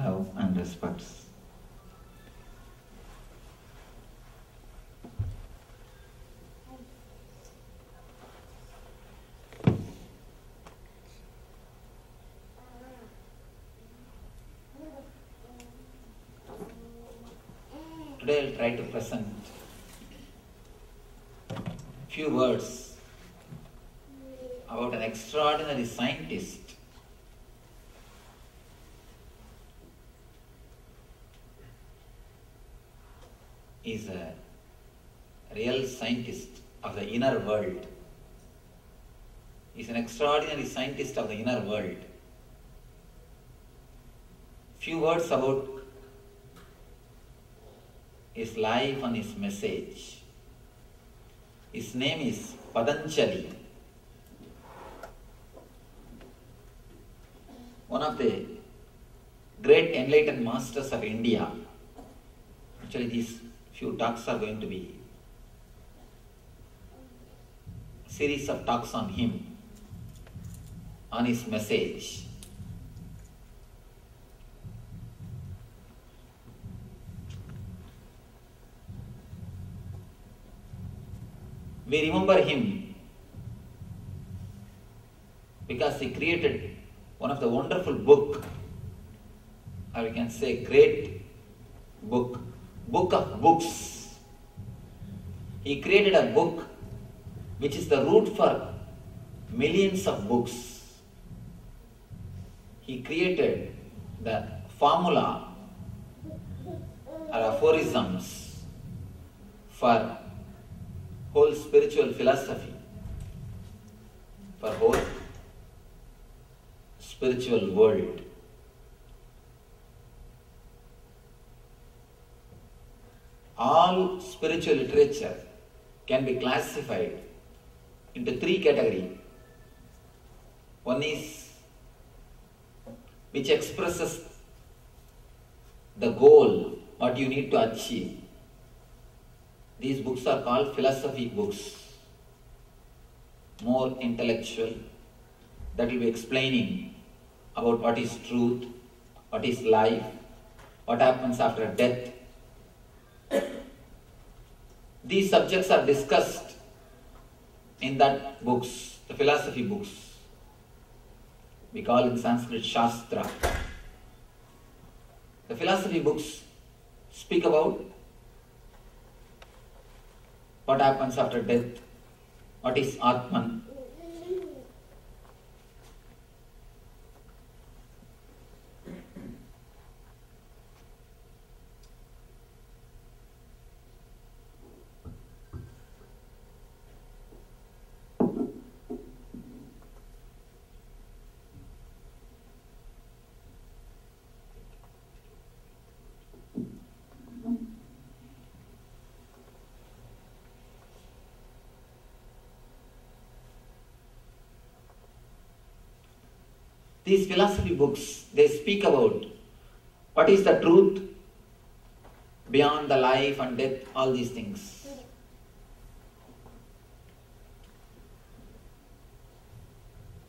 love and respects. Today I'll try to present few words about an extraordinary scientist. He is a real scientist of the inner world. He is an extraordinary scientist of the inner world. Few words about his life and his message. His name is Patanjali, one of the great enlightened masters of India. Actually, these few talks are going to be a series of talks on him, on his message. We remember him because he created one of the wonderful book, or we can say great book of books. He created a book which is the root for millions of books. He created the formula or aphorisms for whole spiritual philosophy, for whole spiritual world. All spiritual literature can be classified into three categories. One is which expresses the goal, what you need to achieve. These books are called philosophy books, more intellectual, that will be explaining about what is truth, what is life, what happens after death. These subjects are discussed in that books, the philosophy books. We call in Sanskrit Shastra. The philosophy books speak about what happens after death, what is Atman. These philosophy books, they speak about what is the truth beyond the life and death, all these things.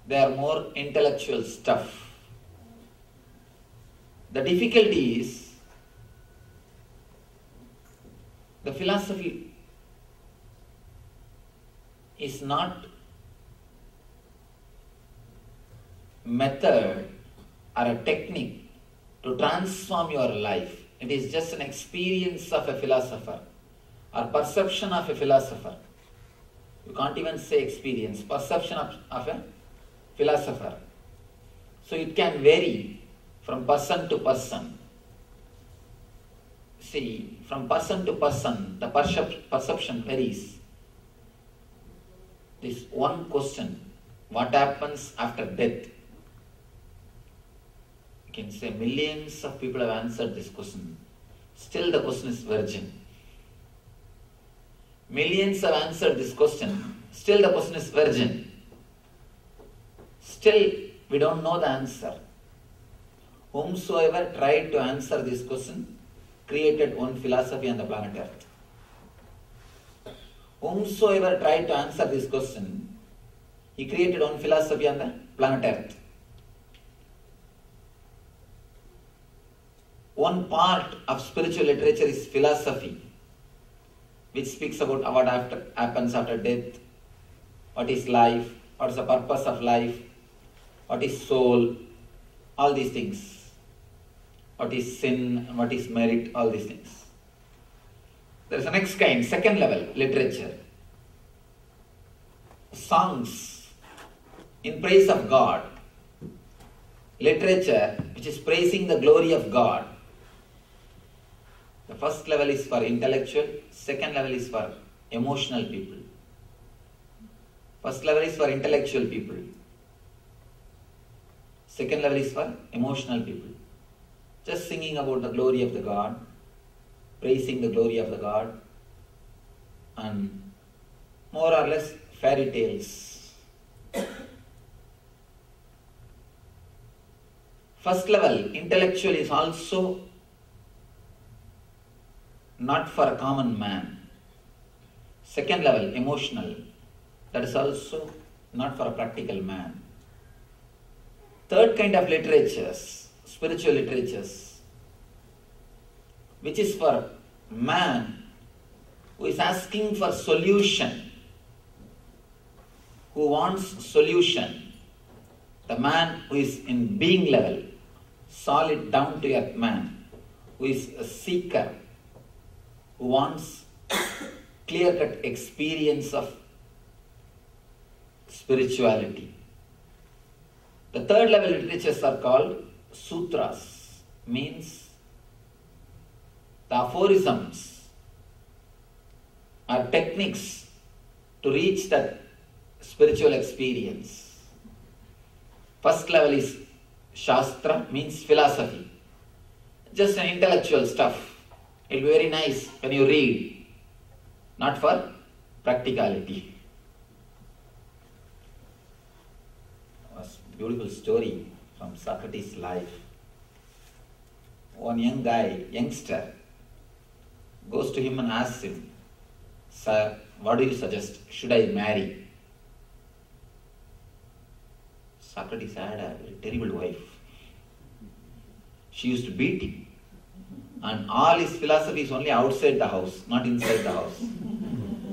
They are more intellectual stuff. The difficulty is the philosophy is not method or a technique to transform your life. It is just an experience of a philosopher or perception of a philosopher. You can't even say experience, perception of a philosopher. So it can vary from person to person. See, from person to person, the perception varies. This one question, what happens after death? You can say millions of people have answered this question. Still the question is virgin. Millions have answered this question. Still the question is virgin. Still we don't know the answer. Whomsoever tried to answer this question created one philosophy on the planet Earth. Whomsoever tried to answer this question, he created one philosophy on the planet Earth. one part of spiritual literature is philosophy, which speaks about what happens after death, what is life, what is the purpose of life, what is soul, all these things. What is sin, what is merit, all these things. There is a next kind, second level literature. Songs in praise of God. Literature which is praising the glory of God. The first level is for intellectual, second level is for emotional people. First level is for intellectual people. Second level is for emotional people. Just singing about the glory of the God, praising the glory of the God, and more or less fairy tales. First level, intellectual, is also not for a common man. Second level, emotional, that is also not for a practical man. Third kind of literatures, spiritual literatures, which is for man who is asking for solution, who wants solution. The man who is in being level, solid down to earth man, who is a seeker, who wants clear-cut experience of spirituality. The third level literatures are called sutras, means the aphorisms or techniques to reach that spiritual experience. First level is Shastra, means philosophy. Just an intellectual stuff. It will be very nice when you read, not for practicality. A beautiful story from Socrates' life. One youngster, goes to him and asks him, "Sir, what do you suggest? Should I marry?" Socrates had a very terrible wife. She used to beat him. And all his philosophy is only outside the house, not inside the house.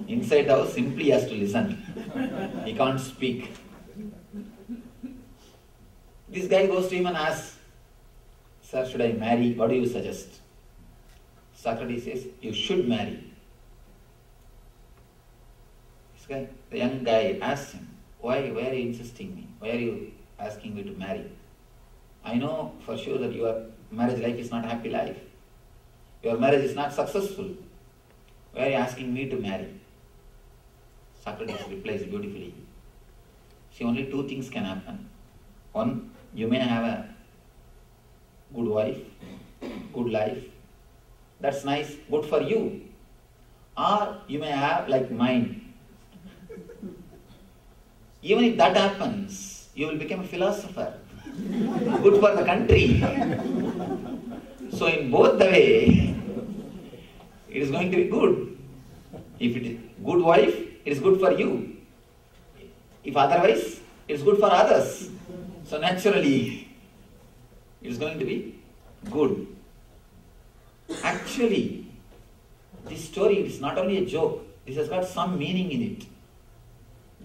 Inside the house, simply has to listen. He can't speak. This guy goes to him and asks, "Sir, should I marry? What do you suggest?" Socrates says, "You should marry." This guy, the young guy, asks him, why are you insisting me? Why are you asking me to marry? I know for sure that your marriage life is not a happy life. Your marriage is not successful. Why are you asking me to marry? Socrates replies beautifully. See, only two things can happen. One, you may have a good wife, good life. That's nice, good for you. Or you may have like mine. Even if that happens, you will become a philosopher. Good for the country. So in both the way, it is going to be good. If it is good wife, it is good for you. If otherwise, it is good for others. So naturally, it is going to be good. Actually, this story is not only a joke, this has got some meaning in it.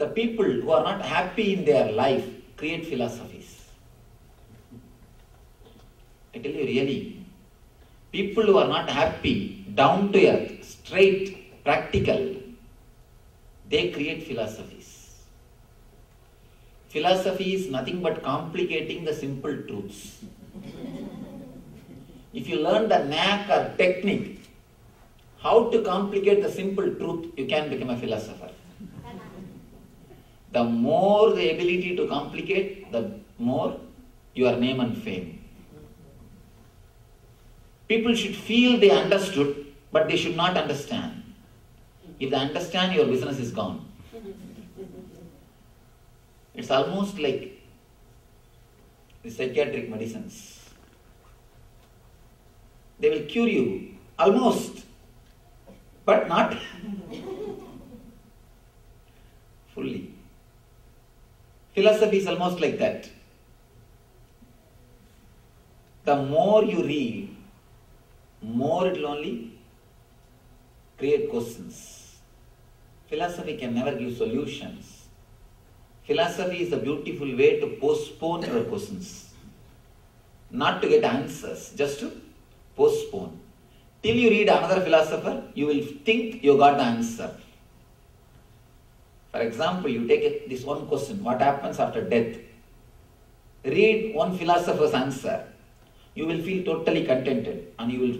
The people who are not happy in their life create philosophies. I tell you really, people who are not happy, down to earth, straight, practical, they create philosophies. Philosophy is nothing but complicating the simple truths. If you learn the knack or technique, how to complicate the simple truth, you can become a philosopher. The more the ability to complicate, the more your name and fame. People should feel they understood, but they should not understand. If they understand, your business is gone. It's almost like the psychiatric medicines. They will cure you, almost, but not fully. Philosophy is almost like that. The more you read, more it will only create questions. Philosophy can never give solutions. Philosophy is a beautiful way to postpone your questions. Not to get answers, just to postpone. Till you read another philosopher, you will think you got the answer. For example, you take this one question, what happens after death? Read one philosopher's answer. You will feel totally contented and you will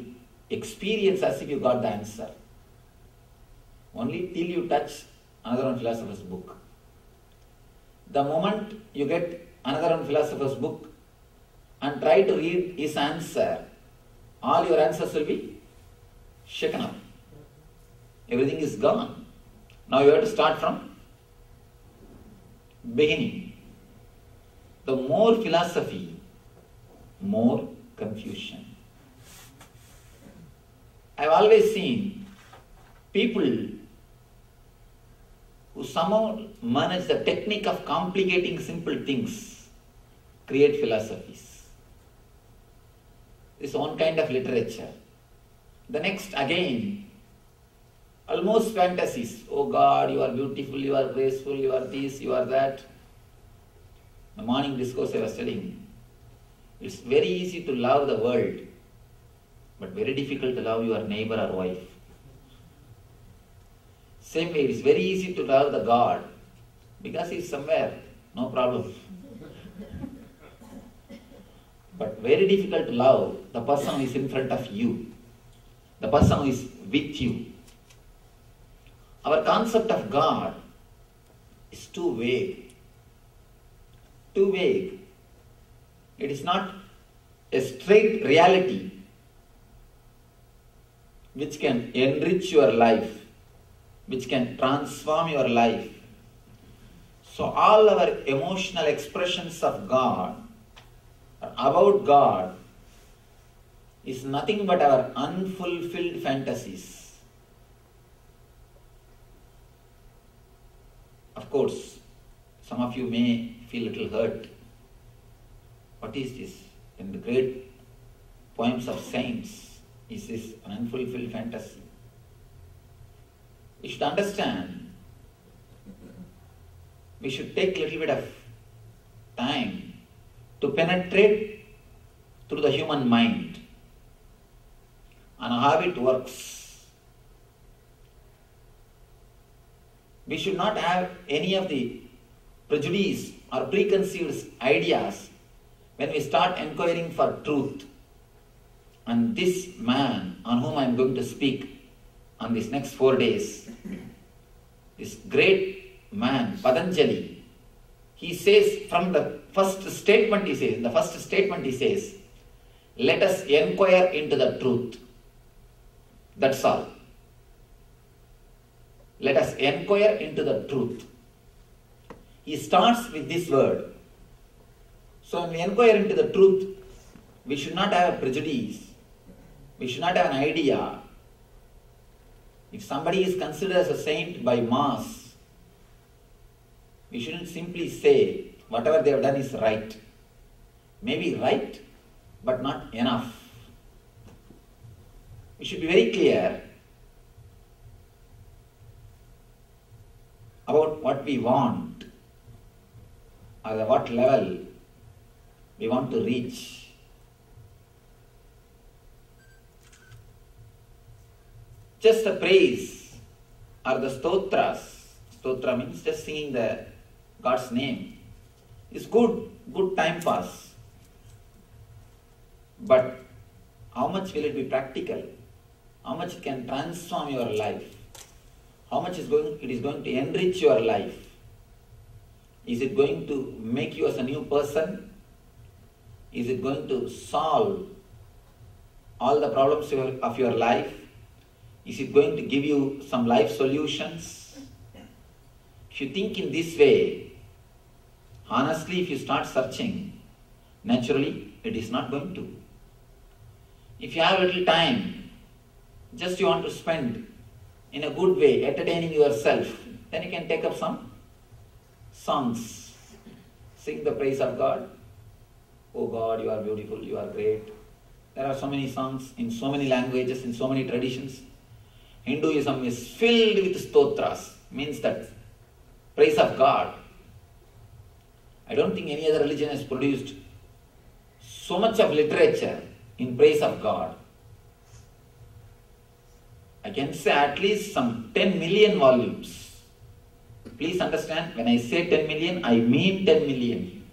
experience as if you got the answer. Only till you touch another one philosopher's book. The moment you get another one philosopher's book and try to read his answer, all your answers will be shaken up. Everything is gone. Now you have to start from beginning. The more philosophy, more confusion. I've always seen people who somehow manage the technique of complicating simple things create philosophies. This is one kind of literature. The next again, almost fantasies. Oh God, you are beautiful, you are graceful, you are this, you are that. The morning discourse I was telling, it's very easy to love the world, but very difficult to love your neighbor or wife. Same way, it's very easy to love the God, because he's somewhere, no problem. But very difficult to love the person who is in front of you, the person who is with you. Our concept of God is too vague. Too vague. It is not a straight reality which can enrich your life, which can transform your life. So all our emotional expressions of God, about God, is nothing but our unfulfilled fantasies. Of course, some of you may feel a little hurt. What is this? In the great poems of saints, is this an unfulfilled fantasy? We should understand, we should take a little bit of time to penetrate through the human mind and how it works. We should not have any of the prejudice or preconceived ideas when we start inquiring for truth. And this man on whom I am going to speak on these next 4 days, this great man, Patanjali, he says from the first statement he says, let us inquire into the truth. That's all. Let us inquire into the truth. He starts with this word. So when we inquire into the truth, we should not have a prejudice. We should not have an idea. If somebody is considered as a saint by mass, we shouldn't simply say whatever they have done is right. Maybe right, but not enough. We should be very clear about what we want, or at what level we want to reach. Just the praise or the stotras, stotra means just singing the God's name, is good time pass. But how much will it be practical? How much it can transform your life? How much it is going to enrich your life? Is it going to make you as a new person? Is it going to solve all the problems of your life? Is it going to give you some life solutions? If you think in this way, honestly, if you start searching, naturally, it is not going to. If you have a little time, just you want to spend in a good way, entertaining yourself, then you can take up some songs. Sing the praise of God. Oh God, you are beautiful, you are great. There are so many songs in so many languages, in so many traditions. Hinduism is filled with stotras, means that praise of God. I don't think any other religion has produced so much of literature in praise of God. I can say at least some 10 million volumes. Please understand, when I say 10 million, I mean 10 million.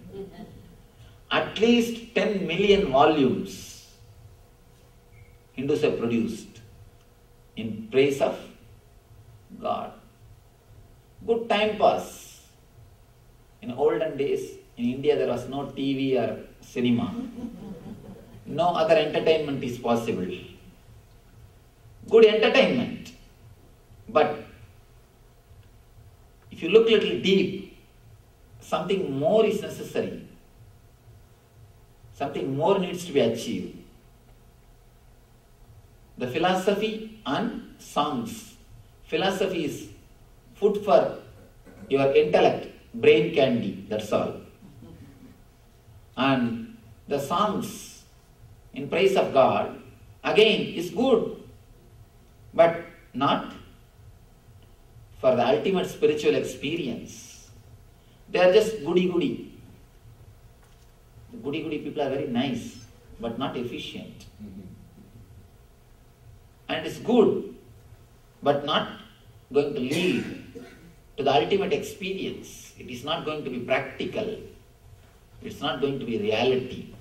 At least 10 million volumes Hindus have produced in praise of God. Good time pass. In olden days, in India there was no TV or cinema. No other entertainment is possible. Good entertainment. But if you look a little deep, something more is necessary. Something more needs to be achieved. The philosophy and songs. Philosophy is food for your intellect, brain candy, that's all. And the songs in praise of God, again, is good, but not for the ultimate spiritual experience. They are just goody-goody. The goody-goody people are very nice, but not efficient. And it's good, but not going to lead to the ultimate experience. It is not going to be practical. It's not going to be reality.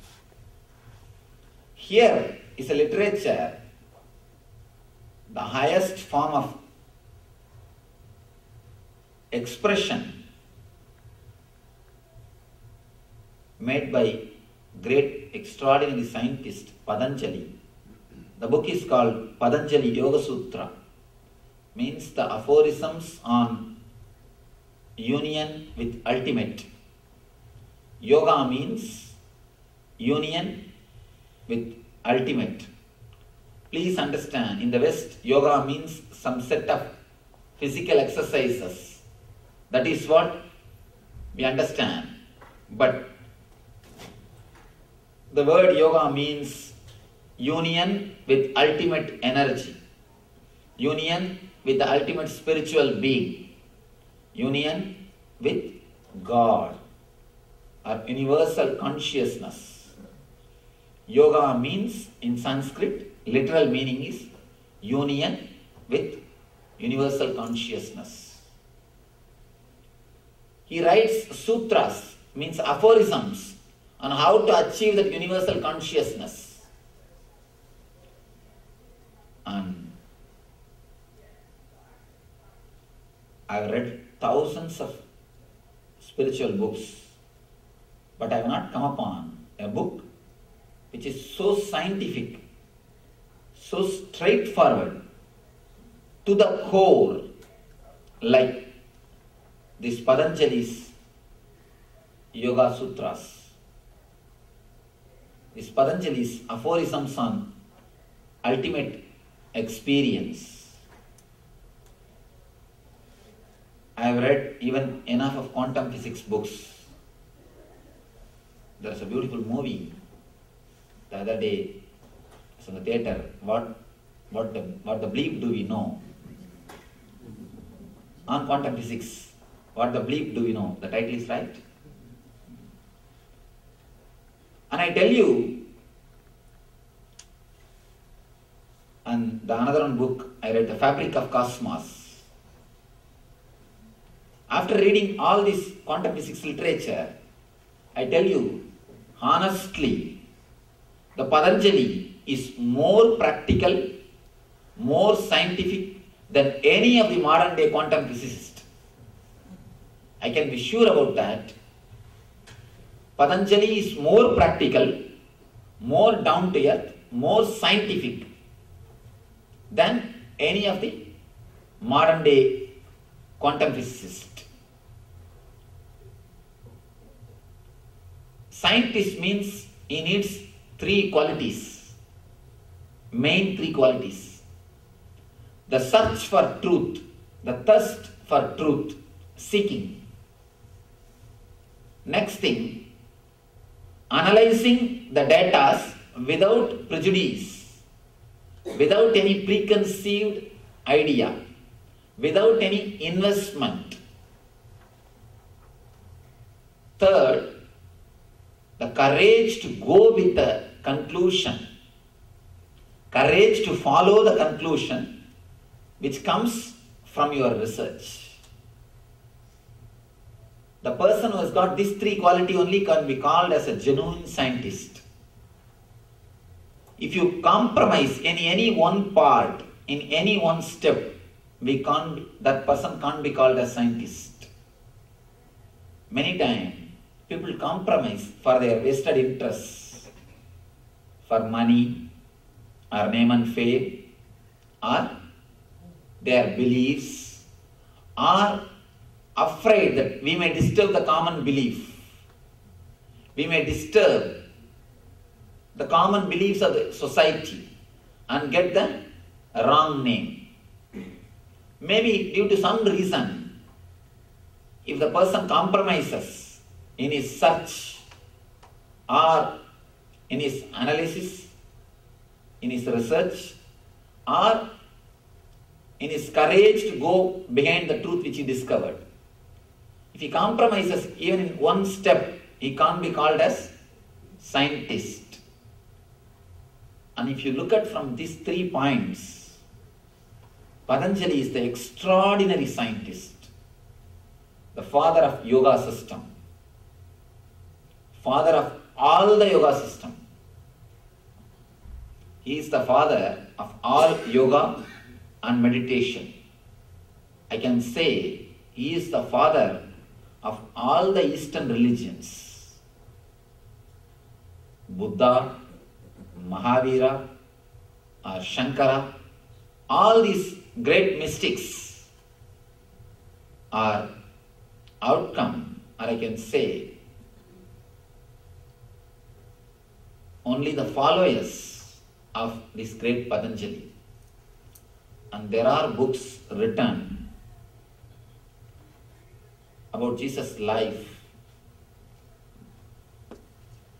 Here is a literature, the highest form of expression made by great extraordinary scientist Patanjali. The book is called Patanjali Yoga Sutra, means the aphorisms on union with ultimate. Yoga means union with ultimate. Please understand, in the West, yoga means some set of physical exercises. That is what we understand. But the word yoga means union with ultimate energy, union with the ultimate spiritual being, union with God or universal consciousness. Yoga means, in Sanskrit, literal meaning is union with universal consciousness. He writes sutras, means aphorisms, on how to achieve that universal consciousness. And I've read thousands of spiritual books, but I have not come upon a book which is so scientific, so straightforward, to the core, like this Patanjali's Yoga Sutras. This Patanjali's aphorisms on ultimate experience. I have read even enough of quantum physics books. There is a beautiful movie the other day, it's in the theatre. What the bleep do we know? On quantum physics, what the bleep do we know? The title is right. And I tell you, and the another one book I read, The Fabric of Cosmos. After reading all this quantum physics literature, I tell you, honestly, the Patanjali is more practical, more scientific than any of the modern day quantum physicists. I can be sure about that. Patanjali is more practical, more down to earth, more scientific than any of the modern day quantum physicists. Scientist means he needs three qualities, main three qualities. The search for truth, the thirst for truth, seeking. Next thing, analyzing the data without prejudice, without any preconceived idea, without any investment. Third, the courage to go with the conclusion, courage to follow the conclusion which comes from your research. The person who has got these three qualities only can be called as a genuine scientist. If you compromise in any one part, in any one step, that person can't be called a scientist. Many times, people compromise for their vested interests, for money, or name and fame, or their beliefs, or afraid that we may disturb the common belief. We may disturb the common beliefs of the society and get the wrong name. Maybe due to some reason, if the person compromises in his search or in his analysis, in his research, or in his courage to go behind the truth which he discovered, if he compromises even in one step, he can't be called as scientist. And if you look at from these 3 points, Patanjali is the extraordinary scientist, the father of yoga system, father of all the yoga system. He is the father of all yoga and meditation. I can say he is the father of all the Eastern religions. Buddha, Mahavira, or Shankara, all these great mystics are outcome, or I can say, only the followers of this great Patanjali. And there are books written about Jesus' life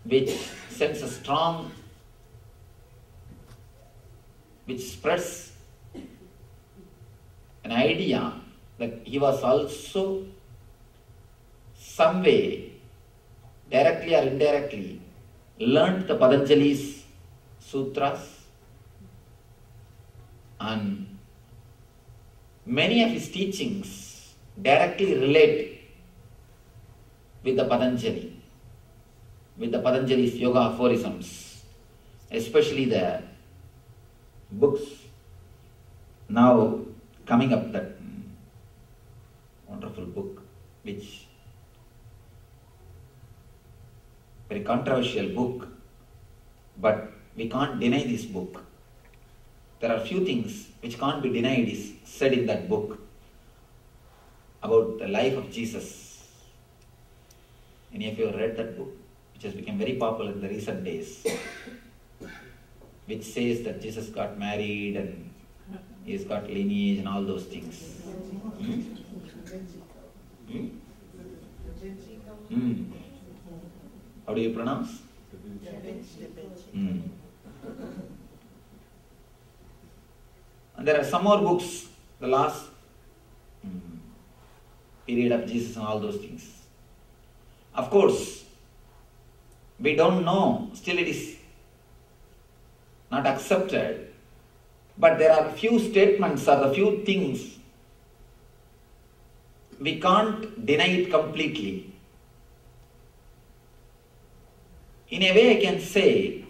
which sends a strong, which spreads an idea that he was also some way, directly or indirectly, learnt the Patanjali's sutras, and many of his teachings directly relate with the Patanjali, with the Patanjali's yoga aphorisms, especially the books now coming up, that wonderful book, which very controversial book, but we can't deny this book. There are few things which can't be denied is said in that book about the life of Jesus. Any of you have read that book, which has become very popular in the recent days, which says that Jesus got married and he's got lineage and all those things. How do you pronounce? And there are some more books, the last period of Jesus and all those things. Of course, we don't know, still it is not accepted, but there are few statements or the few things we can't deny it completely. In a way I can say,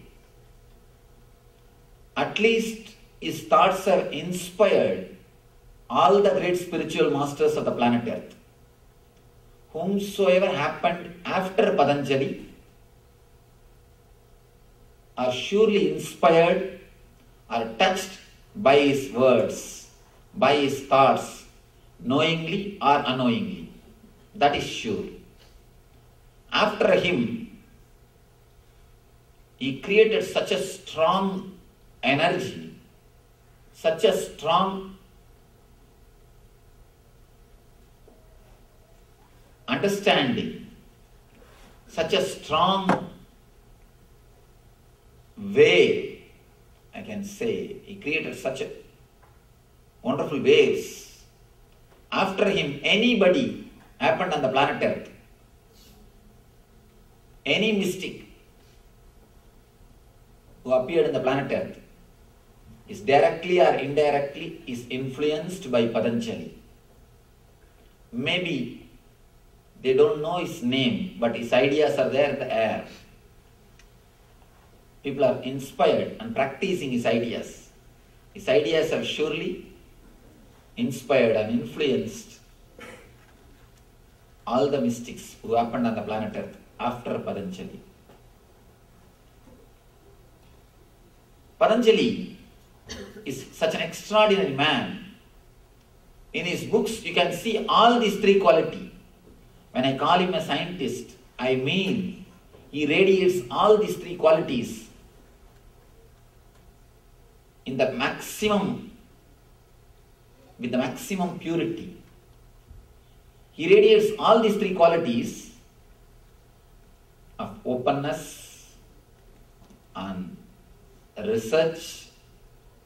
at least his thoughts have inspired all the great spiritual masters of the planet Earth. Whomsoever happened after Patanjali are surely inspired or touched by his words, by his thoughts, knowingly or unknowingly. That is sure. After him, he created such a strong energy, such a strong understanding, such a strong wave, I can say. He created such a wonderful waves. After him, anybody happened on the planet Earth, any mystic who appeared on the planet Earth is directly or indirectly is influenced by Patanjali. Maybe they don't know his name, but his ideas are there in the air. People are inspired and practicing his ideas. His ideas have surely inspired and influenced all the mystics who happened on the planet Earth after Patanjali. Patanjali is such an extraordinary man. In his books, you can see all these three qualities. When I call him a scientist, I mean he radiates all these three qualities in the maximum, with the maximum purity. He radiates all these three qualities of openness and research,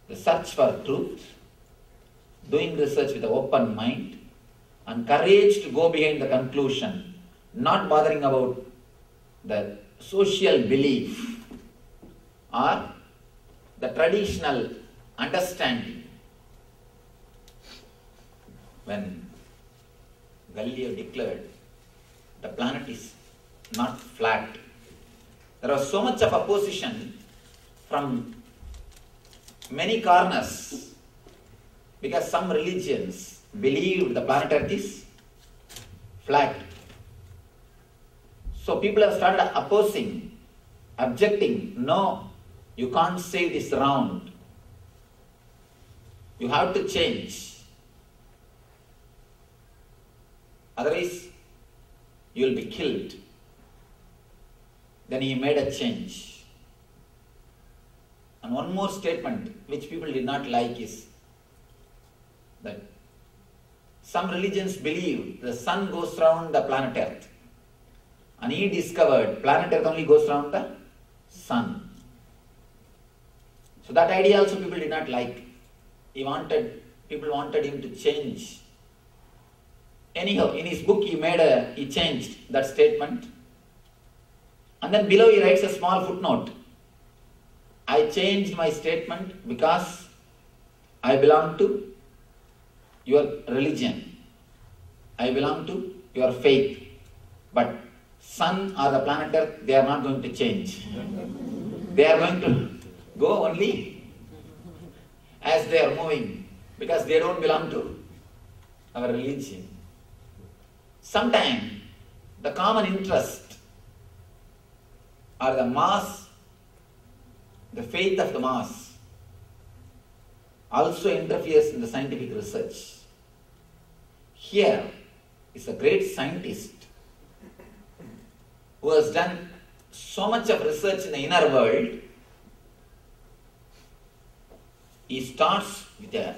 the search for truth, doing research with an open mind, and courage to go behind the conclusion, not bothering about the social belief or the traditional understanding. When Galileo declared the planet is not flat, there was so much of opposition from many corners, because some religions believed the planet Earth is flat. So people have started opposing, objecting. No, you can't say this round. You have to change. Otherwise, you will be killed. Then he made a change. And one more statement which people did not like is that some religions believe the sun goes round the planet Earth. And he discovered planet Earth only goes round the sun. So that idea also people did not like. People wanted him to change. Anyhow, in his book he changed that statement. And then below he writes a small footnote. I changed my statement because I belong to your religion. I belong to your faith. But sun or the planet Earth, they are not going to change. They are going to go only as they are moving, because they don't belong to our religion. Sometimes the common interest or the mass, the faith of the mass, also interferes in the scientific research. Here is a great scientist who has done so much of research in the inner world. He starts with a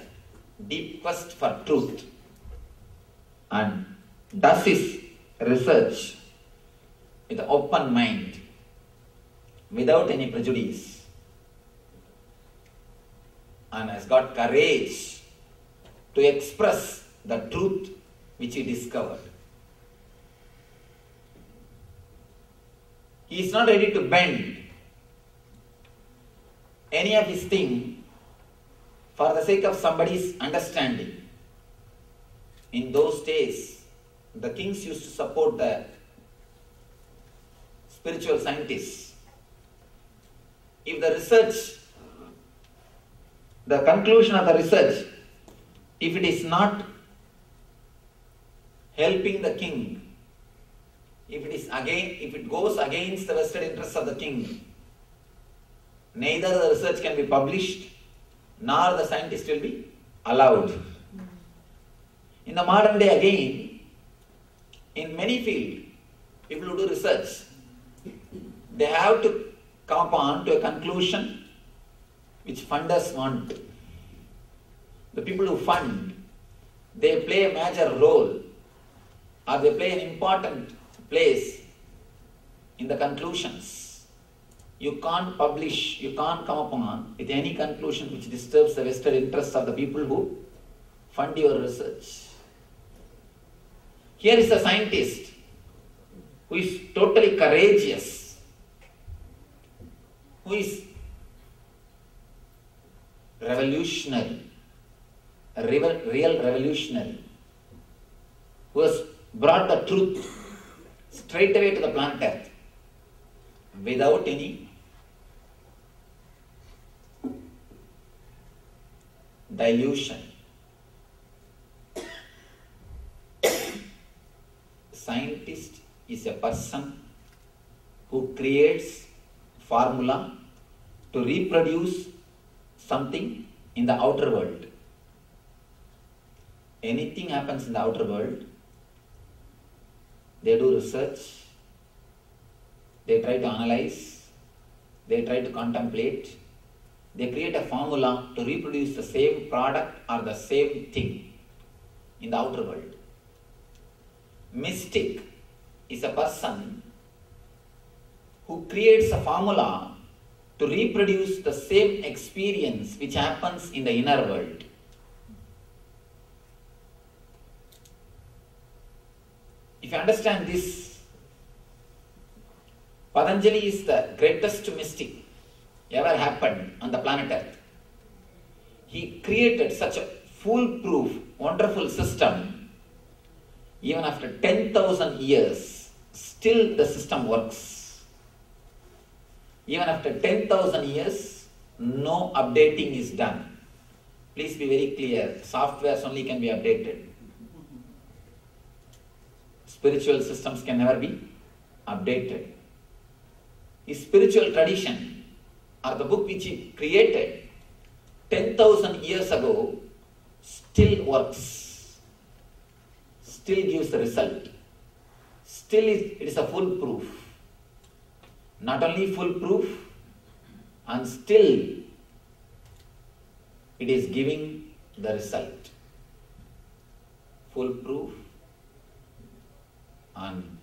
deep quest for truth and does his research with an open mind, without any prejudice, and has got courage to express the truth which he discovered. He is not ready to bend any of his thing for the sake of somebody's understanding. In those days, the kings used to support the spiritual scientists. If the research, the conclusion of the research, if it is not helping the king, if it goes against the vested interests of the king, neither the research can be published, nor the scientist will be allowed. In the modern day again, in many fields, people who do research, they have to come upon to a conclusion which funders want. The people who fund, they play a major role, or they play an important place in the conclusions. you can't publish, you can't come upon with any conclusion which disturbs the vested interests of the people who fund your research. Here is a scientist who is totally courageous, who is revolutionary, a real revolutionary, who has brought the truth straight away to the planet Earth without any dilution. Scientist is a person who creates formula to reproduce something in the outer world. Anything happens in the outer world, they do research, they try to analyze, they try to contemplate, they create a formula to reproduce the same product or the same thing in the outer world. Mystic is a person who creates a formula to reproduce the same experience which happens in the inner world. If you understand this, Patanjali is the greatest mystic ever happened on the planet Earth. He created such a foolproof, wonderful system. Even after 10,000 years, still the system works. Even after 10,000 years, no updating is done. Please be very clear, softwares only can be updated. Spiritual systems can never be updated. His spiritual tradition, or the book which he created 10,000 years ago, still works, still gives the result. Still it is a foolproof. Not only foolproof, and still it is giving the result. Foolproof and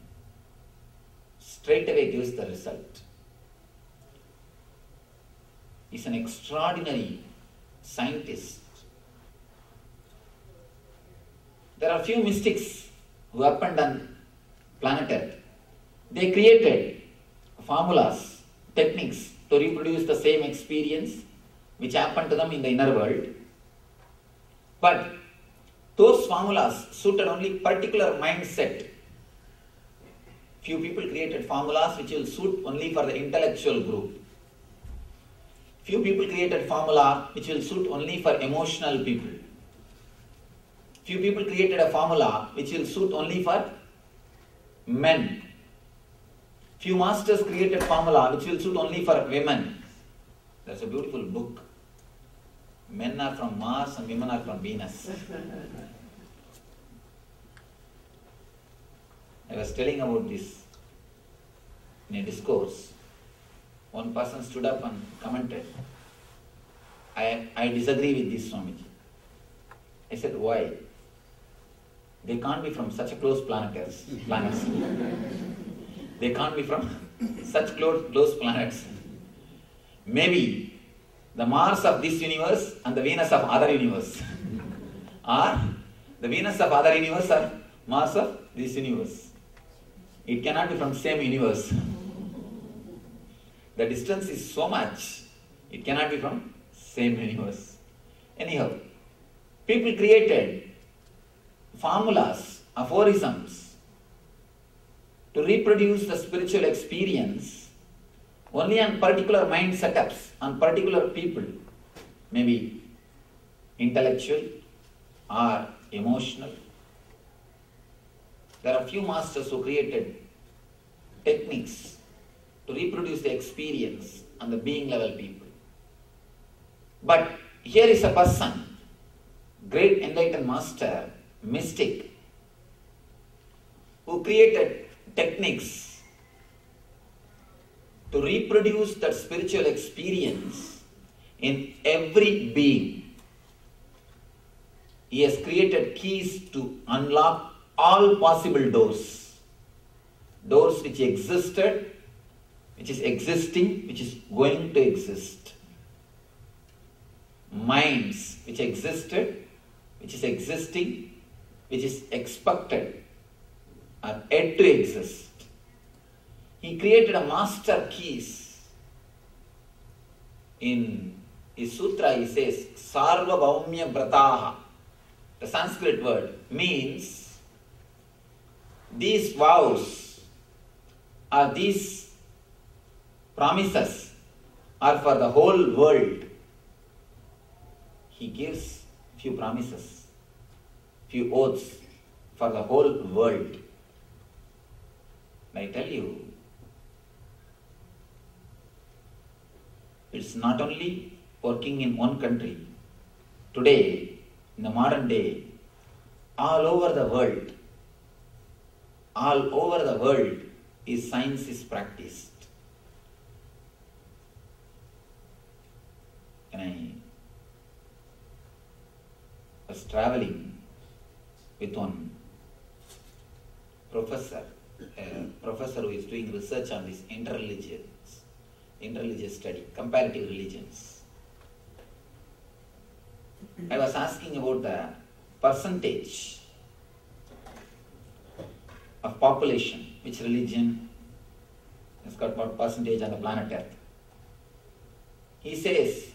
straight away gives the result. He's an extraordinary scientist. There are few mystics who happened on planet Earth. They created formulas, techniques to reproduce the same experience which happened to them in the inner world. But those formulas suited only particular mindset. Few people created formulas which will suit only for the intellectual group. Few people created formula which will suit only for emotional people. Few people created a formula which will suit only for men. Few masters created formula which will suit only for women. That's a beautiful book. Men are from Mars and women are from Venus. I was telling about this in a discourse. One person stood up and commented, I disagree with this, Swamiji. I said, why? They can't be from such a close planets. They can't be from such close planets. Maybe the Mars of this universe and the Venus of other universe. Or the Venus of other universe or Mars of this universe. It cannot be from same universe. The distance is so much, it cannot be from same universe. Anyhow, people created formulas, aphorisms to reproduce the spiritual experience only on particular mind setups, on particular people, maybe intellectual or emotional. There are few masters who created techniques to reproduce the experience on the being level people. But here is a person, great enlightened master, mystic, who created techniques to reproduce that spiritual experience in every being. He has created keys to unlock all possible doors. Doors which existed, which is existing, which is going to exist. Minds, which existed, which is existing, which is expected, are yet to exist. He created a master keys. In his sutra he says, Sarvabhaumya Brataha. The Sanskrit word means these vows or these promises are for the whole world. He gives few promises, few oaths for the whole world. I tell you, it's not only working in one country. Today, in the modern day, all over the world, science is practiced. When I was traveling with one professor, a professor who is doing research on this interreligious study, comparative religions. I was asking about the percentage of population, which religion has got what percentage on the planet Earth. He says,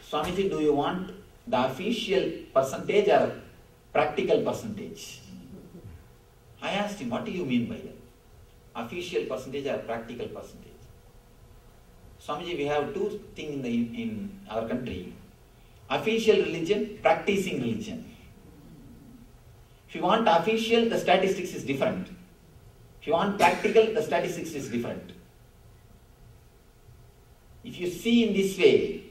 Swamiji, do you want the official percentage or practical percentage? I asked him, what do you mean by that? Official percentage or practical percentage? Swamiji, we have two things in our country. Official religion, practicing religion. If you want official, the statistics is different. If you want practical, the statistics is different. If you see in this way,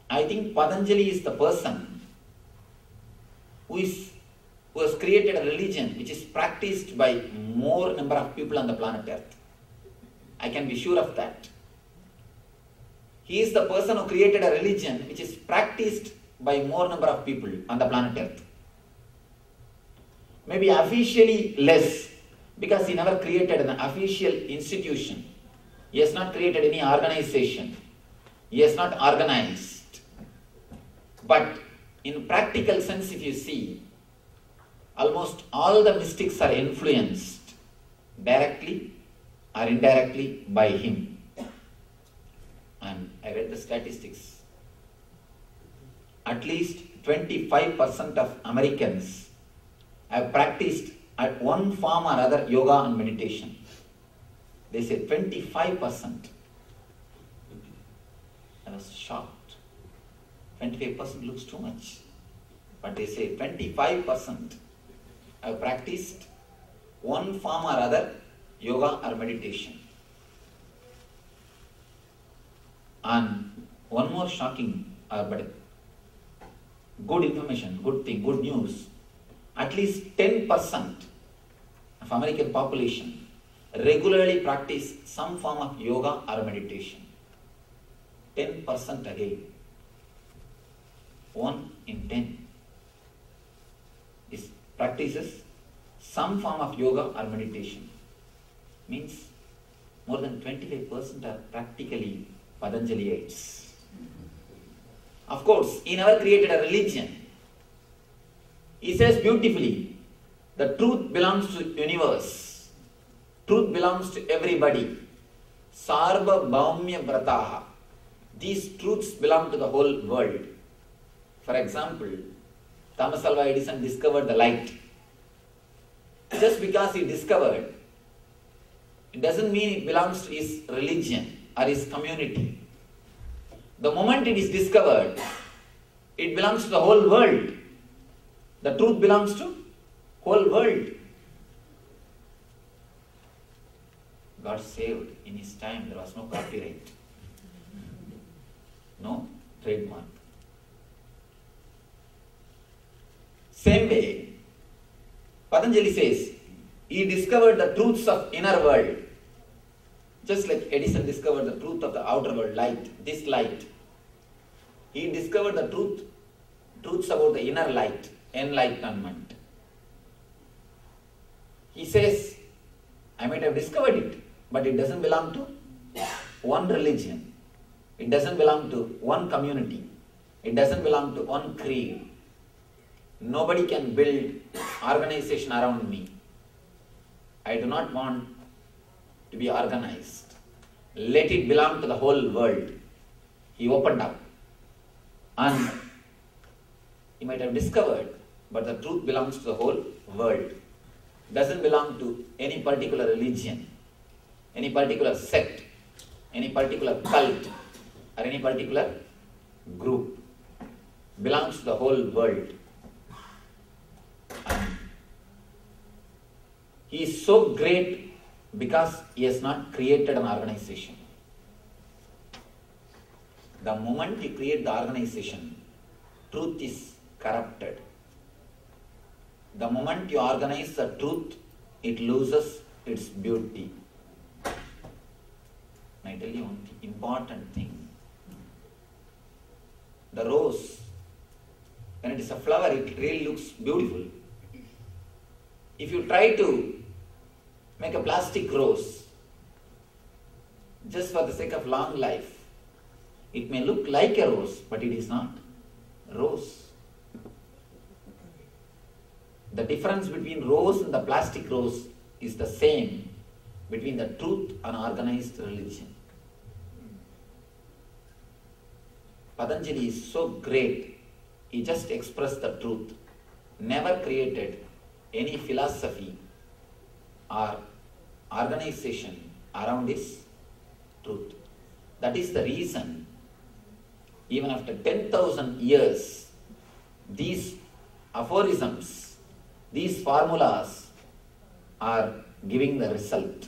I think Patanjali is the person who has created a religion which is practiced by more number of people on the planet Earth. I can be sure of that. He is the person who created a religion which is practiced by more number of people on the planet Earth. Maybe officially less, because he never created an official institution. He has not created any organization. He has not organized. But in practical sense, if you see, almost all the mystics are influenced directly or indirectly by him. And I read the statistics. At least 25% of Americans have practiced at one form or other yoga and meditation. They say 25%. I was shocked. 25% looks too much. But they say 25% have practiced one form or other yoga or meditation. And one more shocking, but good information, good thing, good news. At least 10% of American population regularly practice some form of yoga or meditation. 10% again. 1 in 10 is practices some form of yoga or meditation. Means more than 25% are practically Patanjaliites. Of course, he never created a religion. He says beautifully, the truth belongs to the universe. Truth belongs to everybody. Sarva Bhaumya Brataha. These truths belong to the whole world. For example, Thomas Alva Edison discovered the light. Just because he discovered, it doesn't mean it belongs to his religion or his community. The moment it is discovered, it belongs to the whole world. The truth belongs to whole world. God saved. In his time there was no copyright, no trademark. Same way, Patanjali says, he discovered the truths of inner world. Just like Edison discovered the truth of the outer world, light, this light. He discovered the truths about the inner light, enlightenment. He says, I might have discovered it, but it doesn't belong to one religion. It doesn't belong to one community. It doesn't belong to one creed. Nobody can build organization around me. I do not want to be organized. Let it belong to the whole world. He opened up. And he might have discovered, but the truth belongs to the whole world. It doesn't belong to any particular religion, any particular sect, any particular cult, or any particular group. It belongs to the whole world. And he is so great because he has not created an organization. The moment you create the organization, truth is corrupted. The moment you organize the truth, it loses its beauty. I tell you one important thing. The rose, when it is a flower, it really looks beautiful. If you try to make a plastic rose, just for the sake of long life, it may look like a rose, but it is not rose. The difference between rose and the plastic rose is the same between the truth and organized religion. Patanjali is so great, he just expressed the truth, never created any philosophy or organization around his truth. That is the reason, even after 10,000 years, these aphorisms, these formulas are giving the result.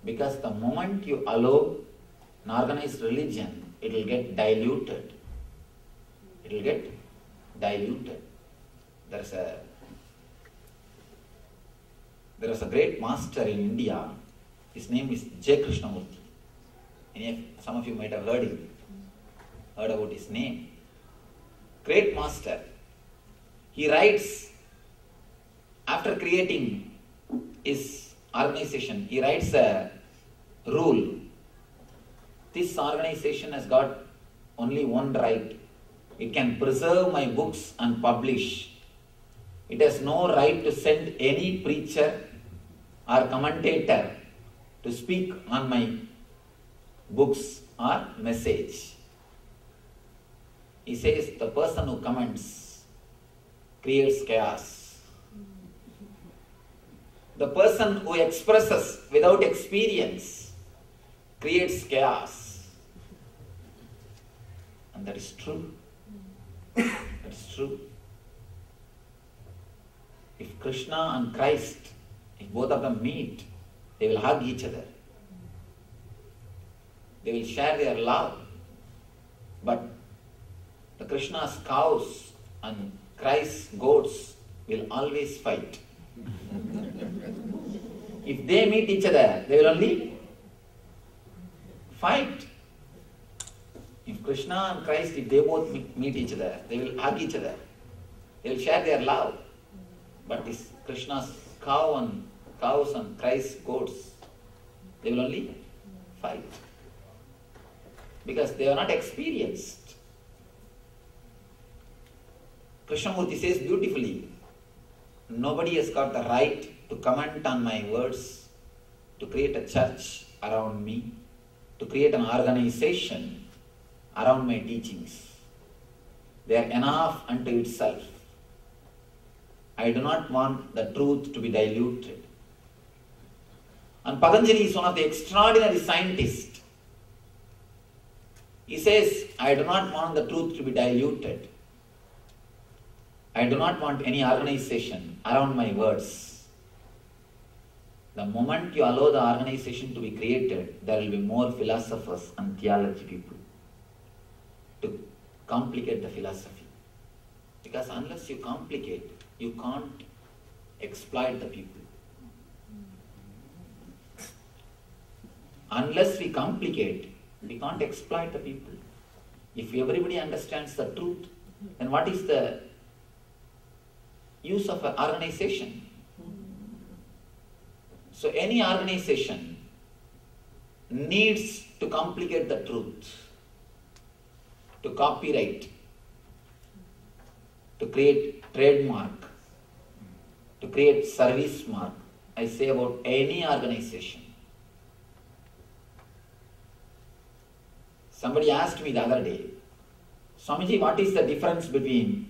Because the moment you allow an organized religion, it will get diluted. It will get diluted. There was a great master in India. His name is J. Krishnamurti. Some of you might have heard about his name. Great master. He writes, after creating his organization, he writes a rule. This organization has got only one right. It can preserve my books and publish. It has no right to send any preacher or commentator to speak on my books or message. He says the person who comments creates chaos. The person who expresses without experience creates chaos. And that is true. That is true. If Krishna and Christ, if both of them meet, they will hug each other. They will share their love. But the Krishna's cows and Christ's goats will always fight. If they meet each other, they will only fight. If Krishna and Christ, if they both meet each other, they will hug each other. They will share their love. But this Krishna's cows and Christ's goats, they will only fight. Because they are not experienced. Krishnamurti says beautifully, nobody has got the right to comment on my words, to create a church around me, to create an organization around my teachings. They are enough unto itself. I do not want the truth to be diluted. And Patanjali is one of the extraordinary scientists. He says, I do not want the truth to be diluted. I do not want any organization around my words. The moment you allow the organization to be created, there will be more philosophers and theology people to complicate the philosophy. Because unless you complicate, you can't exploit the people. Unless we complicate, we can't exploit the people. If everybody understands the truth, then what is the use of an organization? So any organization needs to complicate the truth, to copyright, to create trademark, to create service mark. I say about any organization. Somebody asked me the other day, Swamiji, what is the difference between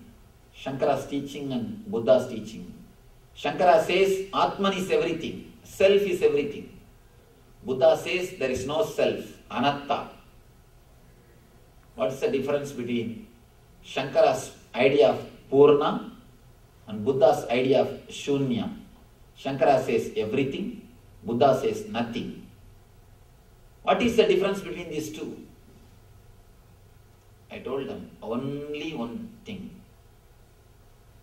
Shankara's teaching and Buddha's teaching? Shankara says Atman is everything, self is everything. Buddha says there is no self, anatta. What is the difference between Shankara's idea of Purna and Buddha's idea of Shunya? Shankara says everything, Buddha says nothing. What is the difference between these two? I told them only one thing.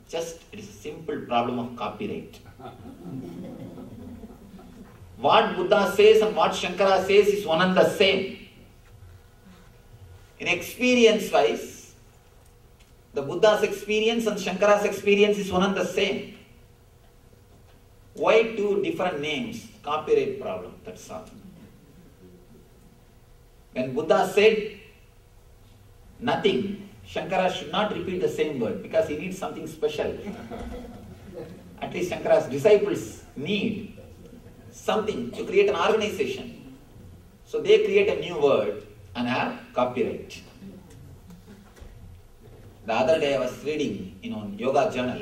Just it is a simple problem of copyright. What Buddha says and what Shankara says is one and the same. In experience wise, the Buddha's experience and Shankara's experience is one and the same. Why two different names? Copyright problem, that's all. When Buddha said nothing, Shankara should not repeat the same word because he needs something special. At least Shankara's disciples need something to create an organization. So they create a new word and have copyright. The other day I was reading in yoga journal,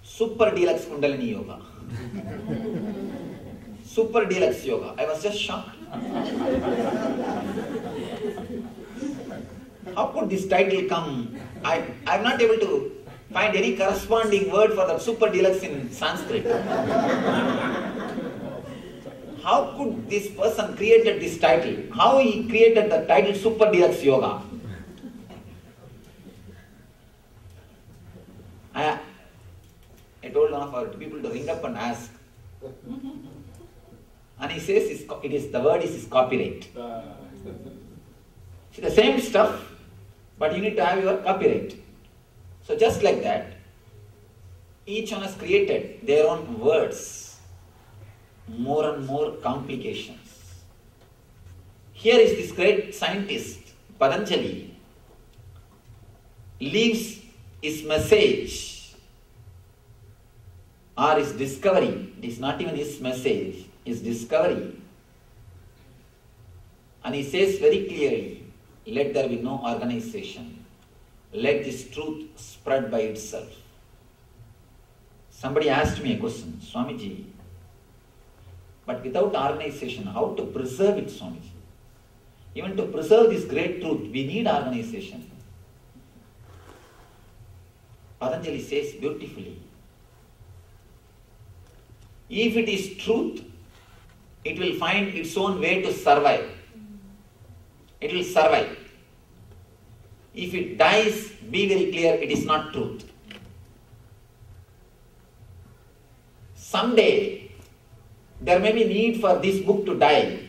Super Deluxe Kundalini Yoga. Super Deluxe Yoga. I was just shocked. How could this title come? I am not able to find any corresponding word for that Super Deluxe in Sanskrit. How could this person created this title? How he created the title Super Deluxe Yoga? I told one of our people to ring up and ask. And he says the word is copyright. See, the same stuff, but you need to have your copyright. So just like that, each one has created their own words, more and more complications. Here is this great scientist, Patanjali, leaves his message or his discovery. It is not even his message, his discovery. And he says very clearly, let there be no organization. Let this truth spread by itself. Somebody asked me a question, Swamiji, but without organization, how to preserve it, Swamiji? Even to preserve this great truth, we need organization. Patanjali says beautifully, if it is truth, it will find its own way to survive. It will survive. If it dies, be very clear, it is not truth. Someday, there may be need for this book to die.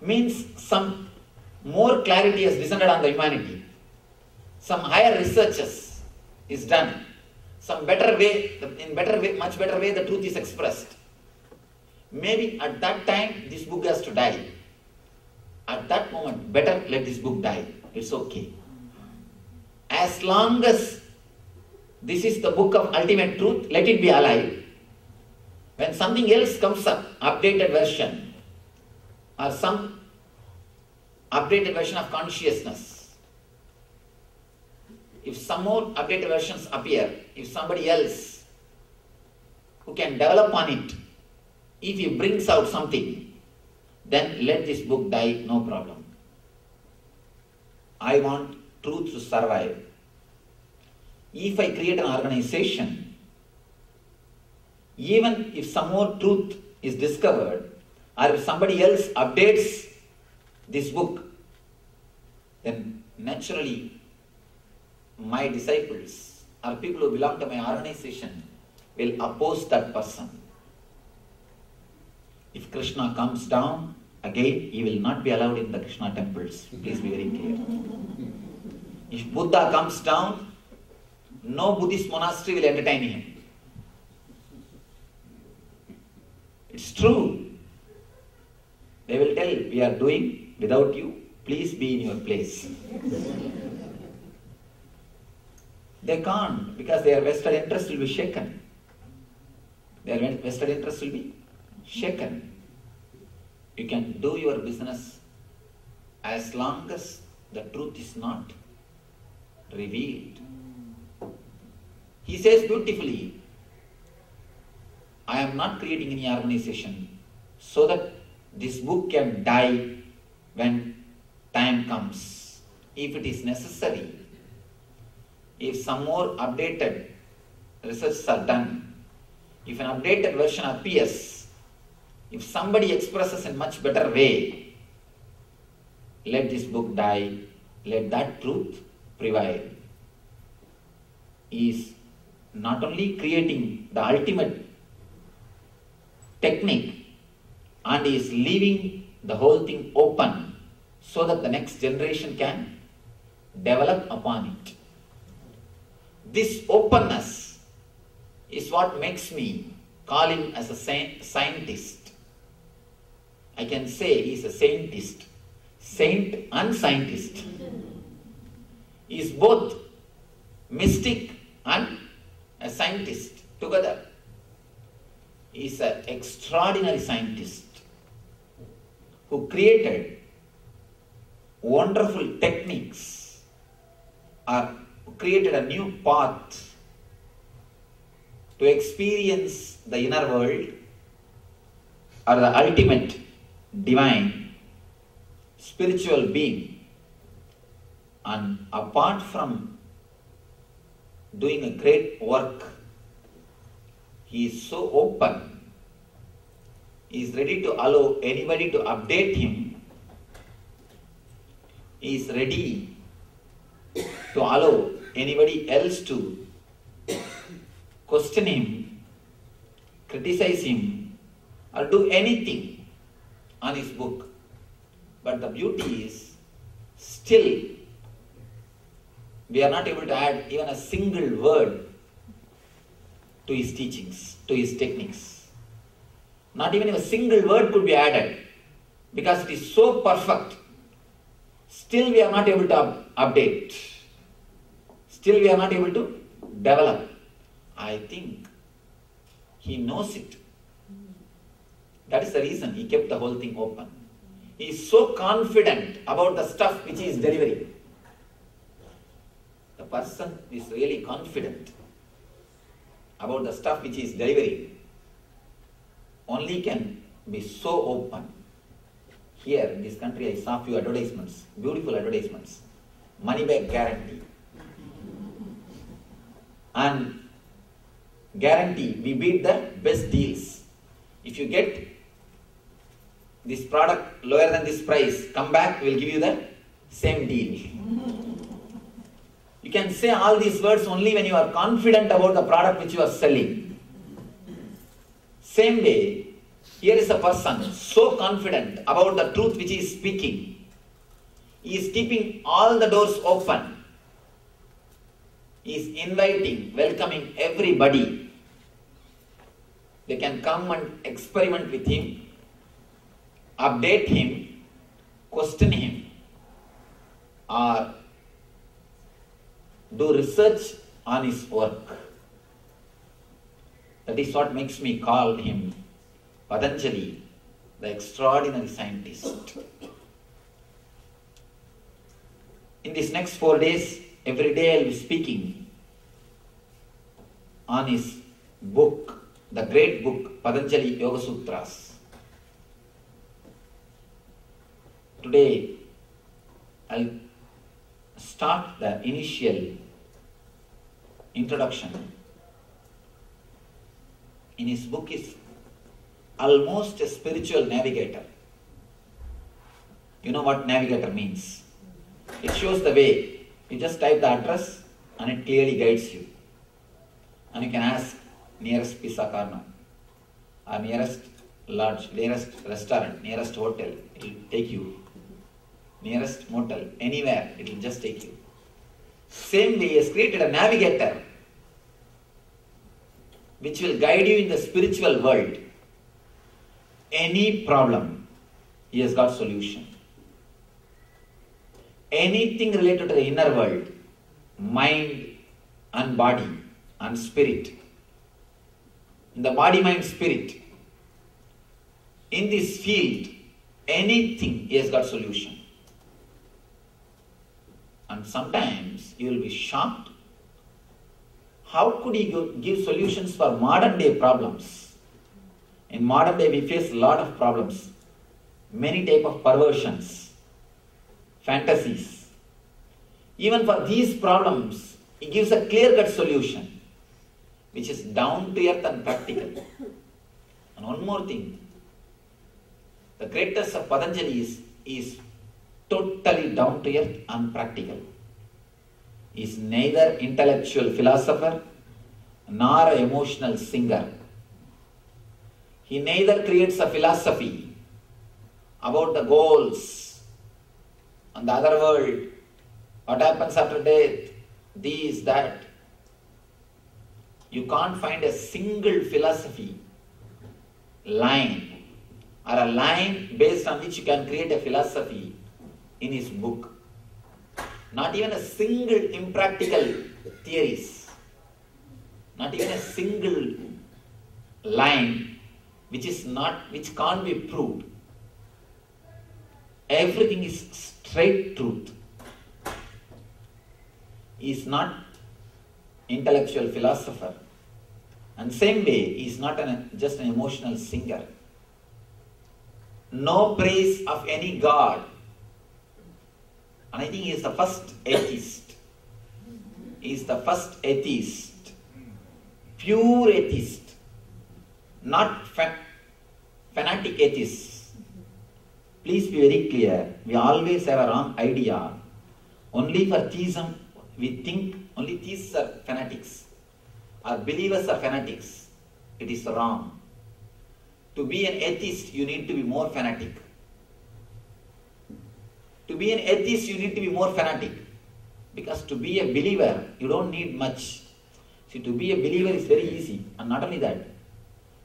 Means some more clarity has descended on the humanity. Some higher researches is done. Some better way, much better way, the truth is expressed. Maybe at that time, this book has to die. At that moment, better let this book die. It's okay. As long as this is the book of ultimate truth, let it be alive. When something else comes up, updated version, or some updated version of consciousness, if some more updated versions appear, if somebody else who can develop on it, if he brings out something, then let this book die, no problem. I want truth to survive. If I create an organization, even if some more truth is discovered, or if somebody else updates this book, then naturally my disciples or people who belong to my organization will oppose that person. If Krishna comes down, again, he will not be allowed in the Krishna temples. Please be very clear. If Buddha comes down, no Buddhist monastery will entertain him. It's true. They will tell, we are doing without you, please be in your place. They can't, because their vested interest will be shaken. Their vested interest will be shaken. You can do your business as long as the truth is not revealed. He says beautifully, I am not creating any organization so that this book can die when time comes. If it is necessary, if some more updated researches are done, if an updated version appears, if somebody expresses in much better way, let this book die, let that truth prevail. He is not only creating the ultimate technique, and he is leaving the whole thing open so that the next generation can develop upon it. This openness is what makes me call him as a scientist. I can say he is a saintist, saint and scientist. He is both mystic and a scientist together. He is an extraordinary scientist who created wonderful techniques or created a new path to experience the inner world or the ultimate divine spiritual being. And apart from doing a great work, he is so open. He is ready to allow anybody to update him. He is ready to allow anybody else to question him, criticize him, or do anything on his book. But the beauty is, still, we are not able to add even a single word to his teachings, to his techniques. Not even a single word could be added, because it is so perfect. Still we are not able to update. Still we are not able to develop. I think he knows it. That is the reason he kept the whole thing open. He is so confident about the stuff which he is delivering. The person is really confident about the stuff which he is delivering only can be so open. Here in this country I saw few advertisements, beautiful advertisements, money back guarantee. And guarantee, we beat the best deals. If you get this product lower than this price, come back, we will give you the same deal. You can say all these words only when you are confident about the product which you are selling. Same way, here is a person so confident about the truth which he is speaking. He is keeping all the doors open. He is inviting, welcoming everybody. They can come and experiment with him, update him, question him, or do research on his work. That is what makes me call him Patanjali, the extraordinary scientist. In these next 4 days, every day I will be speaking on his book, the great book, Patanjali Yoga Sutras. Today, I'll start the initial introduction. In his book is almost a spiritual navigator. You know what navigator means? It shows the way. You just type the address and it clearly guides you. And you can ask nearest pizza corner, or nearest lodge, nearest restaurant, nearest hotel, it will take you. Nearest motel, anywhere, it will just take you. Same way, he has created a navigator which will guide you in the spiritual world. Any problem, he has got solution. Anything related to the inner world, mind and body and spirit, in the body, mind, spirit, in this field, anything he has got solution. And sometimes you will be shocked. How could he give solutions for modern day problems? In modern day we face a lot of problems. Many type of perversions, fantasies. Even for these problems, he gives a clear-cut solution, which is down to earth and practical. And one more thing, the greatest of Patanjali is totally down to earth and practical. He is neither intellectual philosopher nor an emotional singer. He neither creates a philosophy about the goals and the other world, what happens after death, this, that. You can't find a single philosophy line or a line based on which you can create a philosophy in his book. Not even a single impractical theories. Not even a single line which can't be proved. Everything is straight truth. He is not intellectual philosopher. And same way, he is not just an emotional singer. No praise of any god. And I think he is the first atheist. He is the first atheist. Pure atheist. Not fanatic atheist. Please be very clear. We always have a wrong idea. Only for theism, we think only theists are fanatics. Or believers are fanatics. It is wrong. To be an atheist, you need to be more fanatic. To be an atheist, you need to be more fanatic. Because to be a believer, you don't need much. See, to be a believer is very easy. And not only that,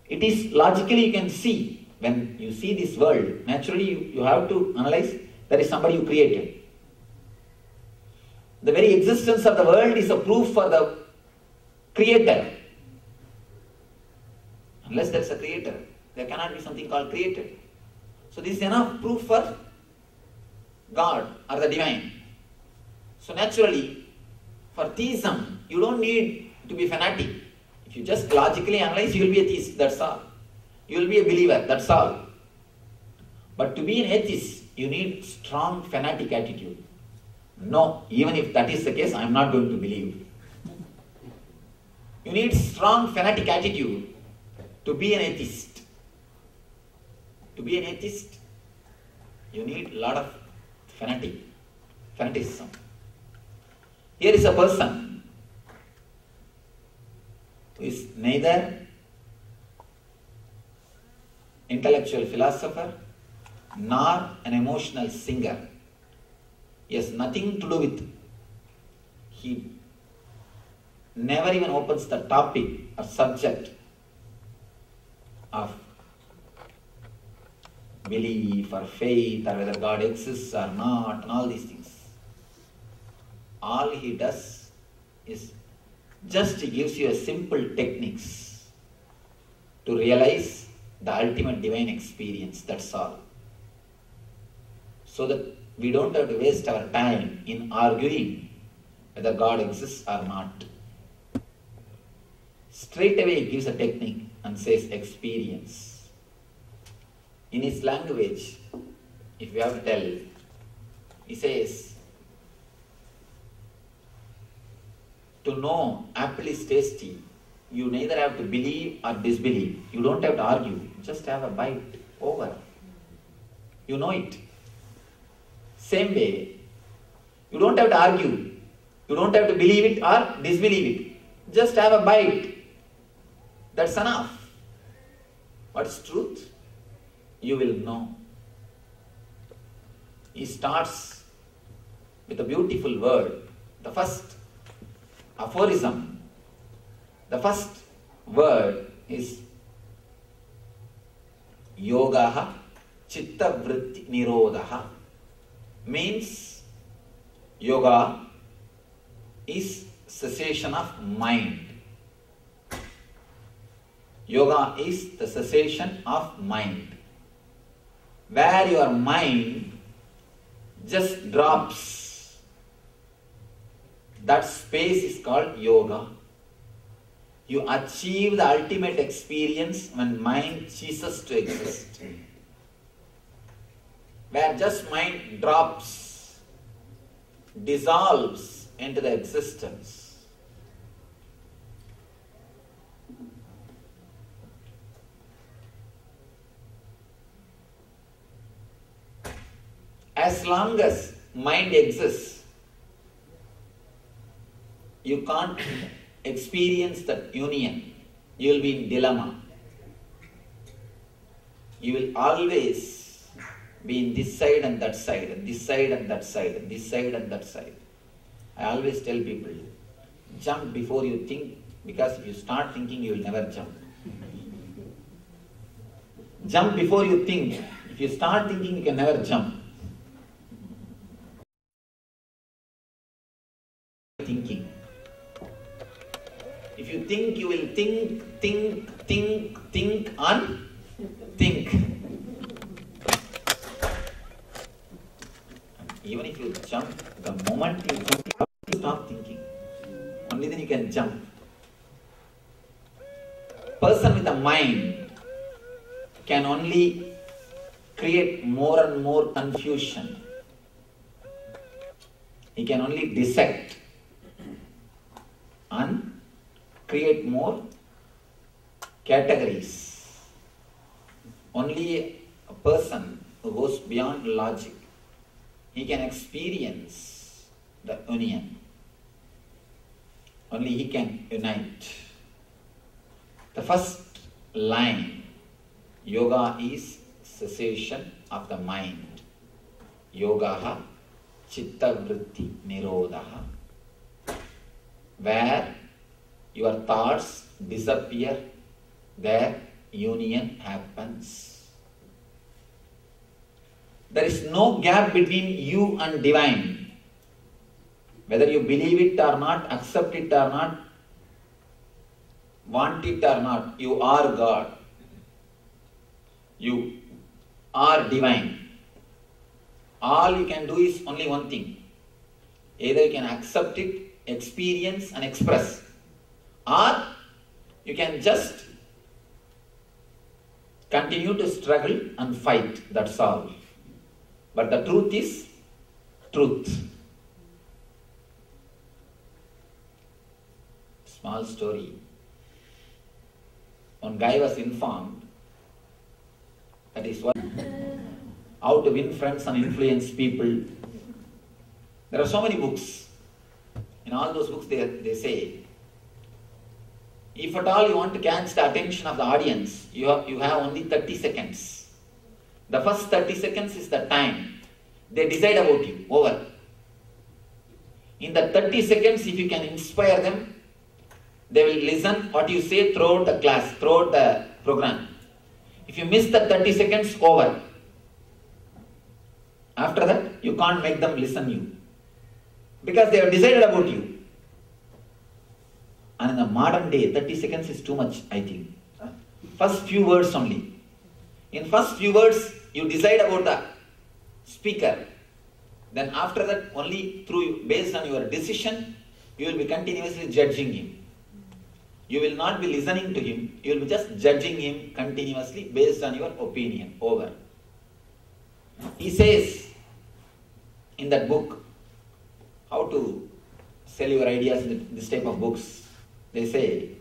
it is logically you can see. When you see this world, naturally you have to analyze there is somebody who created. The very existence of the world is a proof for the creator. Unless there is a creator, there cannot be something called created. So this is enough proof for God or the divine. So naturally, for theism, you don't need to be fanatic. If you just logically analyze, you will be a theist, that's all. You will be a believer, that's all. But to be an atheist, you need strong fanatic attitude. No, even if that is the case, I am not going to believe. You need strong fanatic attitude to be an atheist. To be an atheist, you need a lot of fanaticism. Here is a person who is neither intellectual philosopher nor an emotional singer. He has nothing to do with. He never even opens the topic or subject of belief or faith or whether God exists or not and all these things. All he does is just he gives you a simple techniques to realize the ultimate divine experience, that's all. So that we don't have to waste our time in arguing whether God exists or not. Straight away he gives a technique and says experience. In his language, if you have to tell, he says, to know apple is tasty, you neither have to believe or disbelieve. You don't have to argue. Just have a bite. Over. You know it. Same way, you don't have to argue. You don't have to believe it or disbelieve it. Just have a bite. That's enough. What is truth? You will know. He starts with a beautiful word. The first aphorism, the first word is yogaha Chitta Vritti Nirodha means yoga is cessation of mind. Yoga is the cessation of mind, where your mind just drops. That space is called yoga. You achieve the ultimate experience when mind ceases to exist, where just mind drops, dissolves into the existence. As long as mind exists, you can't experience that union. You will be in dilemma. You will always be in this side and that side, and this side and that side, and this side and that side. I always tell people, jump before you think, because if you start thinking, you will never jump. Jump before you think. If you start thinking, you can never jump. Thinking. If you think, you will think, and think. Even if you jump, the moment you jump, you have to stop thinking. Only then you can jump. Person with a mind can only create more and more confusion. He can only dissect and create more categories. Only a person who goes beyond logic, he can experience the union. Only he can unite. The first line, yoga is cessation of the mind. Yogaha chitta vritti nirodha, where your thoughts disappear, there union happens. There is no gap between you and divine. Whether you believe it or not, accept it or not, want it or not, you are God. You are divine. All you can do is only one thing. Either you can accept it, experience and express, or you can just continue to struggle and fight. That's all. But the truth is truth. Small story. One guy was informed that is what how to win friends and influence people. There are so many books. In all those books they say, if at all you want to catch the attention of the audience, you have only 30 seconds. The first 30 seconds is the time. They decide about you. Over. In the 30 seconds, if you can inspire them, they will listen what you say throughout the class, throughout the program. If you miss the 30 seconds, over. After that, you can't make them listen you. Because they have decided about you. And in the modern day, 30 seconds is too much, I think. First few words only. In first few words, you decide about the speaker. Then after that, only based on your decision, you will be continuously judging him. You will not be listening to him. You will be just judging him continuously based on your opinion. Over. He says in that book, how to sell your ideas in this type of books. They say,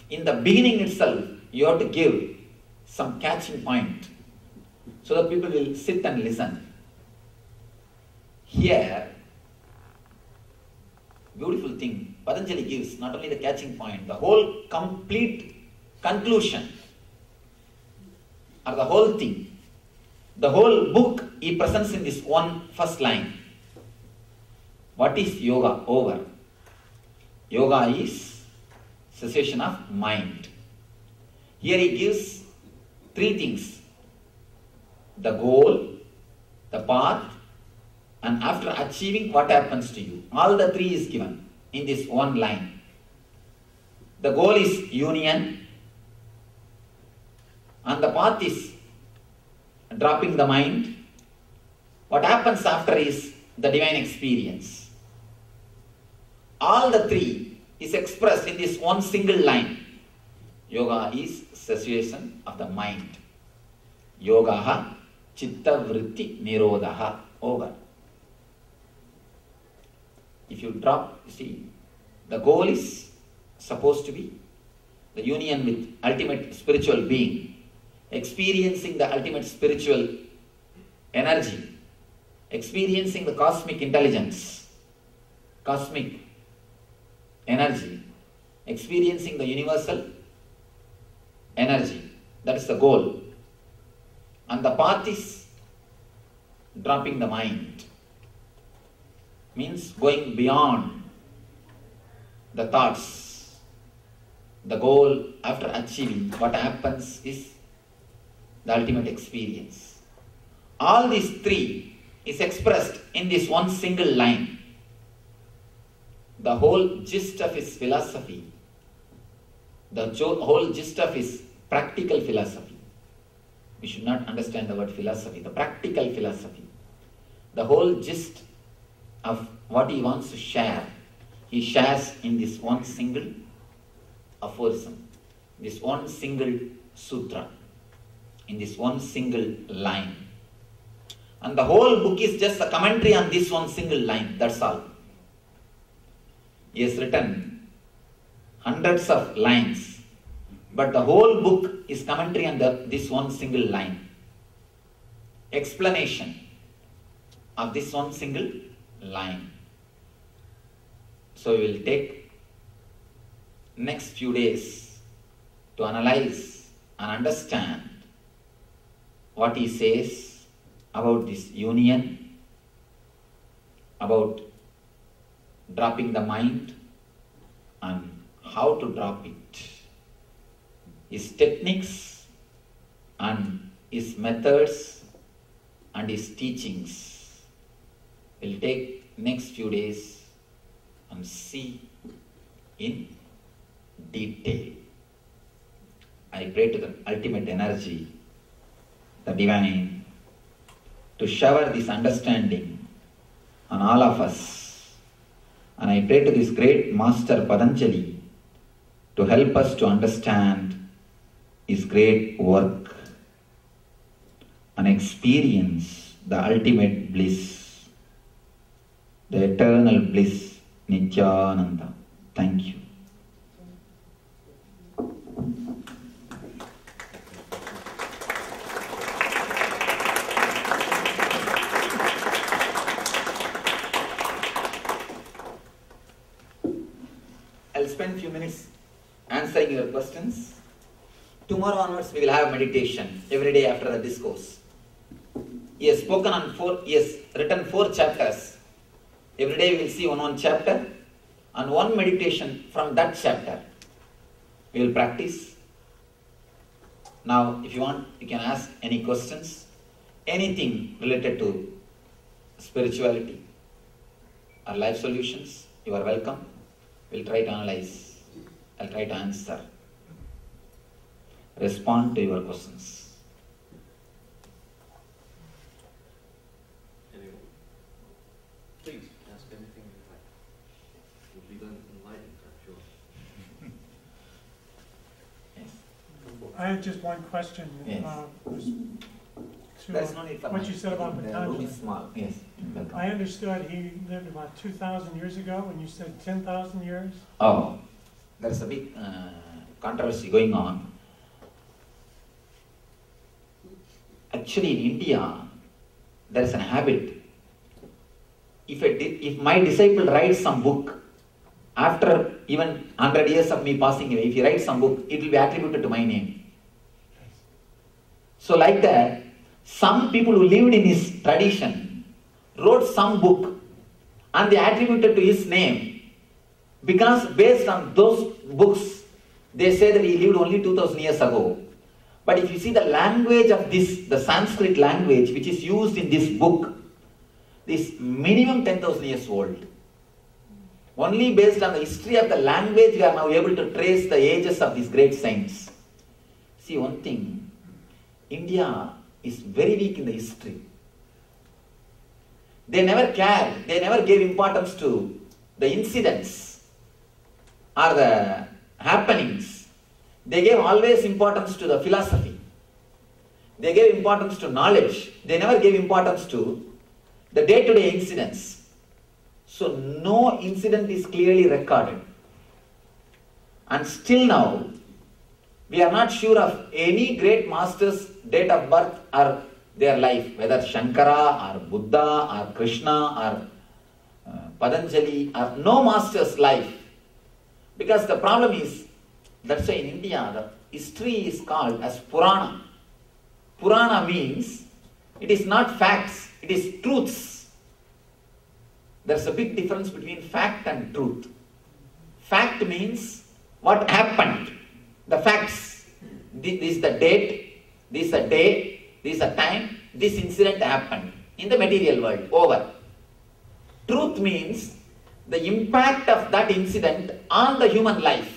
in the beginning itself, you have to give some catching point so that people will sit and listen. Here, beautiful thing, Patanjali gives not only the catching point, the whole complete conclusion, or the whole thing. The whole book he presents in this one first line. What is yoga? Over. Yoga is cessation of mind. Here he gives three things. the goal, the path, and after achieving, what happens to you. All the three is given in this one line. The goal is union, and the path is dropping the mind. What happens after is the divine experience. All the three is expressed in this one single line. Yoga is cessation of the mind. Yogaha chitta vritti nirodhaha. Over. If you drop, you see, the goal is supposed to be the union with ultimate spiritual being, experiencing the ultimate spiritual energy, experiencing the cosmic intelligence, cosmic energy, experiencing the universal energy. That is the goal. And the path is dropping the mind. Means going beyond the thoughts. The goal, after achieving, what happens is the ultimate experience. All these three is expressed in this one single line. The whole gist of his philosophy, the whole gist of his practical philosophy. We should not understand the word philosophy, the practical philosophy. The whole gist of what he wants to share, he shares in this one single aphorism, this one single sutra, in this one single line. And the whole book is just a commentary on this one single line, that's all. He has written hundreds of lines, but the whole book is commentary on this one single line. Explanation of this one single line. So we will take next few days to analyze and understand what he says about this union, about dropping the mind and how to drop it, his techniques and his methods and his teachings. We'll take next few days and see in detail. I pray to the ultimate energy, the divine, to shower this understanding on all of us. And I pray to this great master Patanjali to help us to understand his great work and experience the ultimate bliss, the eternal bliss, Nithyananda. Thank you. I'll spend a few minutes answering your questions. Tomorrow onwards we will have meditation every day after the discourse. He has spoken on he has written 4 chapters. Every day we will see one chapter and one meditation from that chapter. We will practice. Now if you want, you can ask any questions, anything related to spirituality or life solutions, you are welcome. We'll try to analyze. I'll try to answer. Respond to your questions. Anyone? Please ask anything you like. You'll be done enlightened, I'm sure. Yes. I have just one question. Yes. There's no need for What you said about the room Patanjali. is small. Yes. Welcome. I understood he lived about 2,000 years ago, and you said 10,000 years. Oh, there's a big controversy going on. Actually, in India, there is a habit. If my disciple writes some book, after even 100 years of me passing away, if he writes some book, it will be attributed to my name. So like that, some people who lived in his tradition wrote some book and they attributed to his name because based on those books, they say that he lived only 2000 years ago. But if you see the language of this, the Sanskrit language which is used in this book, this minimum 10,000 years old. Only based on the history of the language we are now able to trace the ages of these great saints. See one thing, India is very weak in the history. They never cared, they never gave importance to the incidents or the happenings. They gave always importance to the philosophy. They gave importance to knowledge. They never gave importance to the day-to-day incidents. So no incident is clearly recorded. And still now, we are not sure of any great master's date of birth or their life, whether Shankara or Buddha or Krishna or Patanjali or no master's life. Because the problem is, that's why in India the history is called as Purana. Purana means it is not facts, it is truths. There's a big difference between fact and truth. Fact means what happened, the facts. This is the date, this is a day, this is a time, this incident happened in the material world, over. Truth means the impact of that incident on the human life.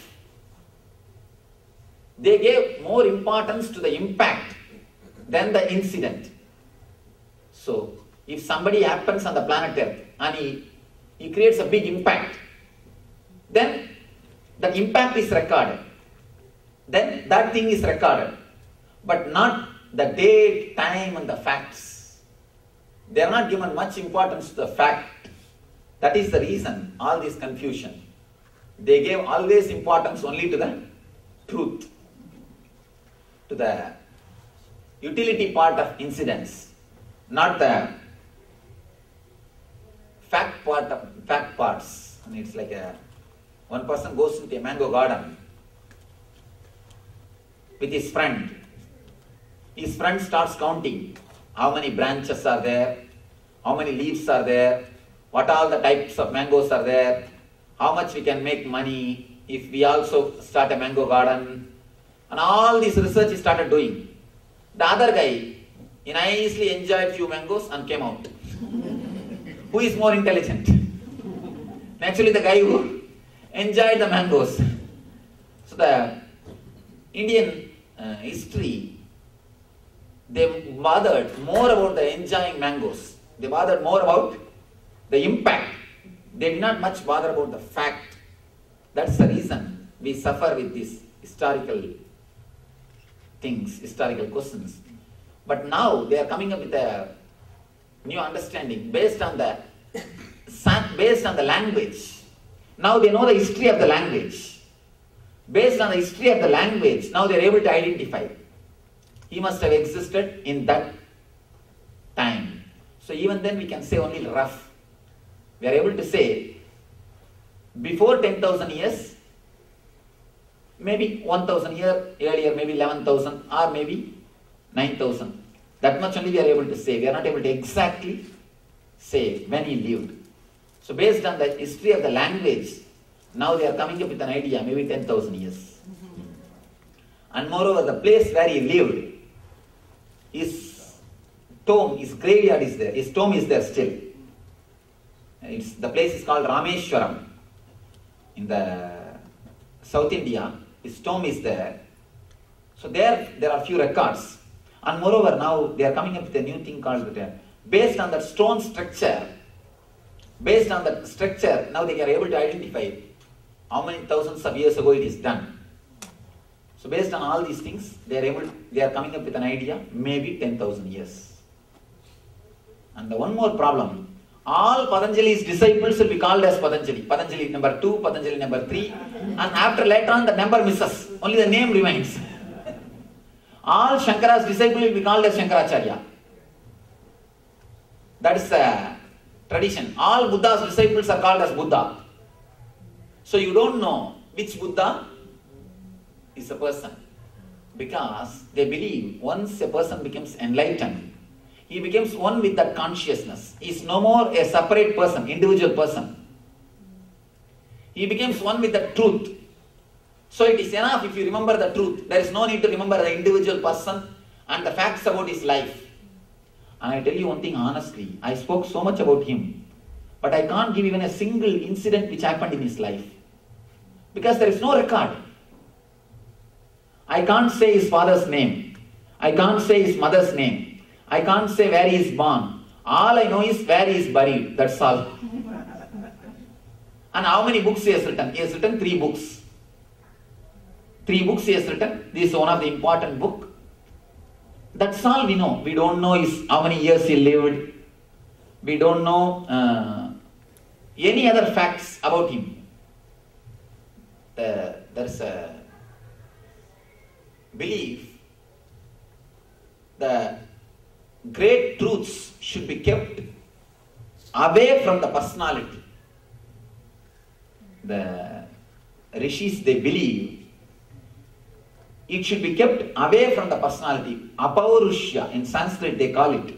They gave more importance to the impact than the incident. So, if somebody happens on the planet Earth and he creates a big impact, then the impact is recorded. Then that thing is recorded. But not the date, time and the facts. They are not given much importance to the fact. That is the reason all this confusion. They gave always importance only to the truth, to the utility part of incidents, not the fact parts. And it's like one person goes into a mango garden with his friend. His friend starts counting how many branches are there, how many leaves are there, what all the types of mangoes are there, how much we can make money if we also start a mango garden. And all this research he started doing. The other guy, he nicely enjoyed few mangoes and came out. Who is more intelligent? Naturally the guy who enjoyed the mangoes. So the Indian history, they bothered more about the enjoying mangoes. They bothered more about the impact. They did not much bother about the fact. That's the reason we suffer with these historical things, historical questions. But now they are coming up with a new understanding based on the language. Now they know the history of the language. Based on the history of the language, now they are able to identify. He must have existed in that time. So even then we can say only rough. We are able to say before 10,000 years, maybe 1,000 years earlier, maybe 11,000 or maybe 9,000. That much only we are able to say. We are not able to exactly say when he lived. So based on the history of the language, now they are coming up with an idea, maybe 10,000 years. And moreover, the place where he lived, his tomb, his graveyard is there. His tomb is there still. The place is called Rameshwaram. In the South India, his tomb is there. So there are few records. And moreover, now they are coming up with a new thing called based on that stone structure. Based on that structure, now they are able to identify how many thousands of years ago it is done. So based on all these things, they are coming up with an idea, maybe 10,000 years. And the one more problem, all Patanjali's disciples will be called as Patanjali. Patanjali number 2, Patanjali number 3, and after later on the number misses, only the name remains. All Shankara's disciples will be called as Shankaracharya. That is the tradition. All Buddha's disciples are called as Buddha. So you don't know which Buddha is a person. Because they believe once a person becomes enlightened, he becomes one with that consciousness. He is no more a separate person, individual person. He becomes one with the truth. So it is enough if you remember the truth. There is no need to remember the individual person and the facts about his life. And I tell you one thing honestly, I spoke so much about him, but I can't give even a single incident which happened in his life. Because there is no record. I can't say his father's name. I can't say his mother's name. I can't say where he is born. All I know is where he is buried. That's all. And how many books he has written? He has written 3 books. 3 books he has written. This is one of the important books. That's all we know. We don't know how many years he lived. We don't know any other facts about him. There's a belief the great truths should be kept away from the personality. The rishis, they believe it should be kept away from the personality. Apaurushya, in Sanskrit they call it.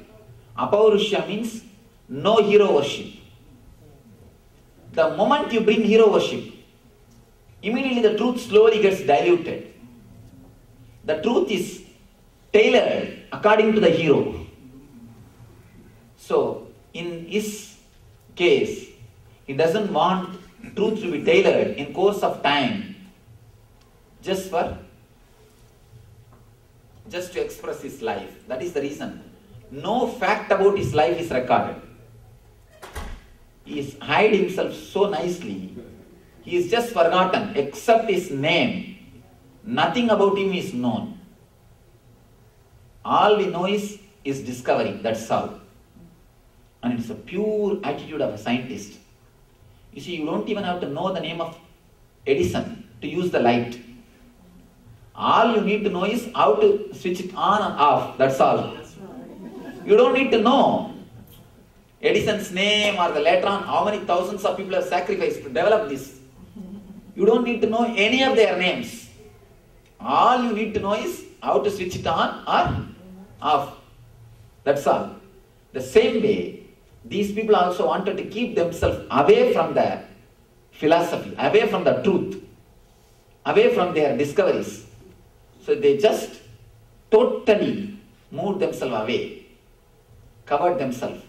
Apaurushya means no hero worship. The moment you bring hero worship, immediately the truth slowly gets diluted. The truth is tailored according to the hero. So, in his case, he doesn't want truth to be tailored in course of time just to express his life. That is the reason. No fact about his life is recorded. He has hid himself so nicely. He is just forgotten except his name. Nothing about him is known. All we know is his discovery. That's all. And it's a pure attitude of a scientist. You see, you don't even have to know the name of Edison to use the light. All you need to know is how to switch it on and off. That's all. You don't need to know Edison's name or the later on how many thousands of people have sacrificed to develop this. You don't need to know any of their names. All you need to know is how to switch it on or off. That's all. The same way, these people also wanted to keep themselves away from the philosophy, away from the truth, away from their discoveries. So they just totally moved themselves away, covered themselves,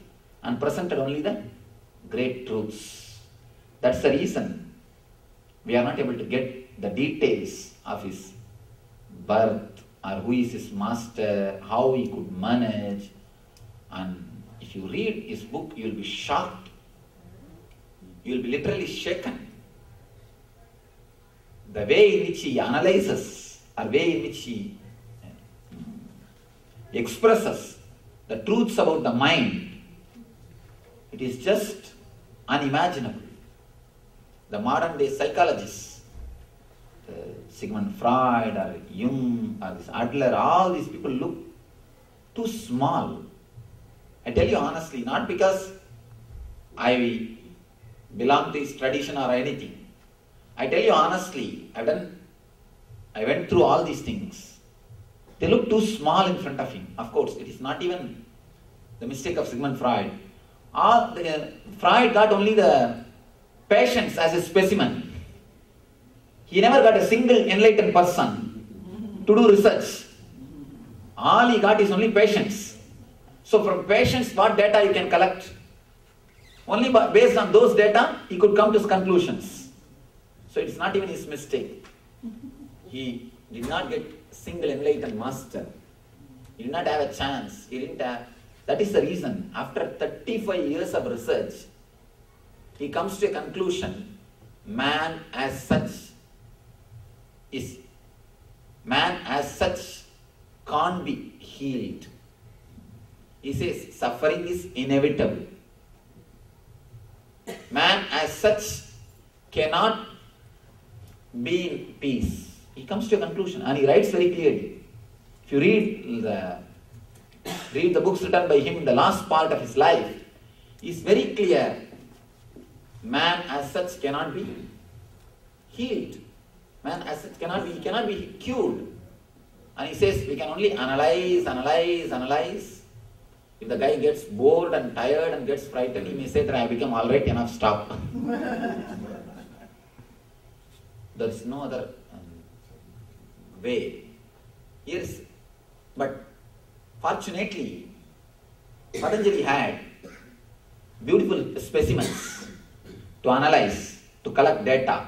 and presented only the great truths. That's the reason we are not able to get the details of his birth or who is his master, how he could manage. And if you read his book, you will be shocked. You will be literally shaken. The way in which he analyzes, or way in which he expresses the truths about the mind, it is just unimaginable. The modern day psychologists, Sigmund Freud or Jung or this Adler, all these people look too small. I tell you honestly, not because I belong to his tradition or anything. I tell you honestly, I went through all these things. They look too small in front of him. Of course, it is not even the mistake of Sigmund Freud. Freud got only the patients as a specimen. He never got a single enlightened person to do research. All he got is only patients. So from patients, what data you can collect? Only based on those data, he could come to his conclusions. So it's not even his mistake. He did not get a single enlightened master. He did not have a chance. He didn't have. That is the reason. After 35 years of research, he comes to a conclusion. Man as such can't be healed. He says suffering is inevitable. Man as such cannot be in peace. He comes to a conclusion and he writes very clearly. If you read the books written by him in the last part of his life, he is very clear. Man as such cannot be healed. Man as such cannot be cured. And he says we can only analyze. If the guy gets bored and tired and gets frightened, he may say that I have become alright enough, stop. There is no other way. Yes, but fortunately, Patanjali had beautiful specimens to analyze, to collect data.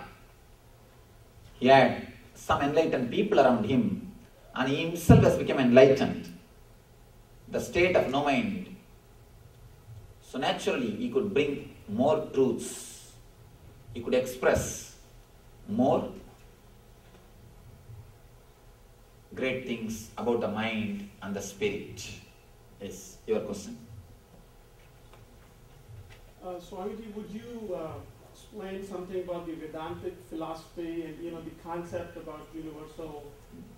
He had some enlightened people around him, and he himself has become enlightened. The state of no mind. So naturally, he could bring more truths. He could express more great things about the mind and the spirit. Yes, your question. Swamiji, would you explain something about the Vedantic philosophy and the concept about universal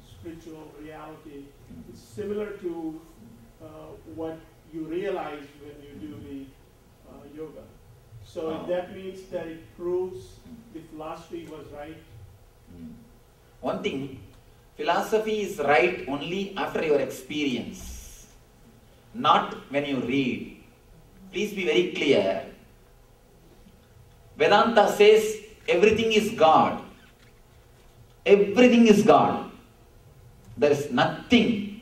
spiritual reality? It's similar to what you realize when you do the yoga. So that means that it proves the philosophy was right. One thing, philosophy is right only after your experience, not when you read. Please be very clear. Vedanta says everything is God. Everything is God. There is nothing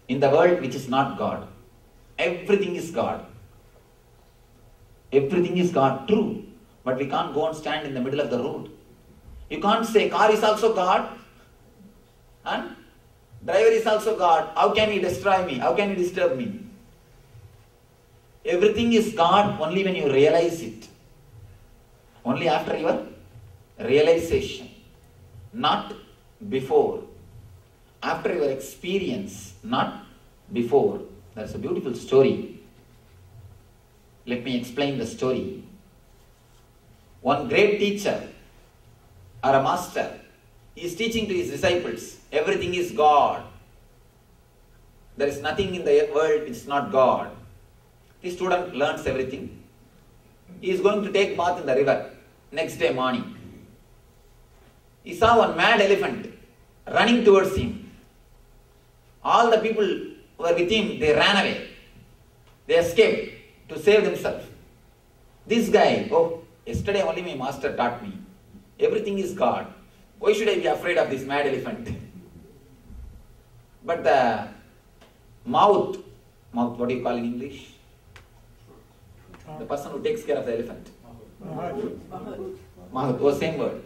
in the world which is not God. Everything is God. Everything is God, true. But we can't go and stand in the middle of the road. You can't say car is also God and driver is also God. How can he destroy me? How can he disturb me? Everything is God only when you realize it. Only after your realization. Not before. After your experience, not before. That's a beautiful story. Let me explain the story. One great teacher or a master is teaching to his disciples, everything is God. There is nothing in the world which is not God. The student learns everything. He is going to take bath in the river next day morning. He saw one mad elephant running towards him. All the people who were with him, they ran away. They escaped to save themselves. This guy, yesterday only my master taught me, everything is God. Why should I be afraid of this mad elephant? But the mouth, what do you call in English? The person who takes care of the elephant. Mouth, same word.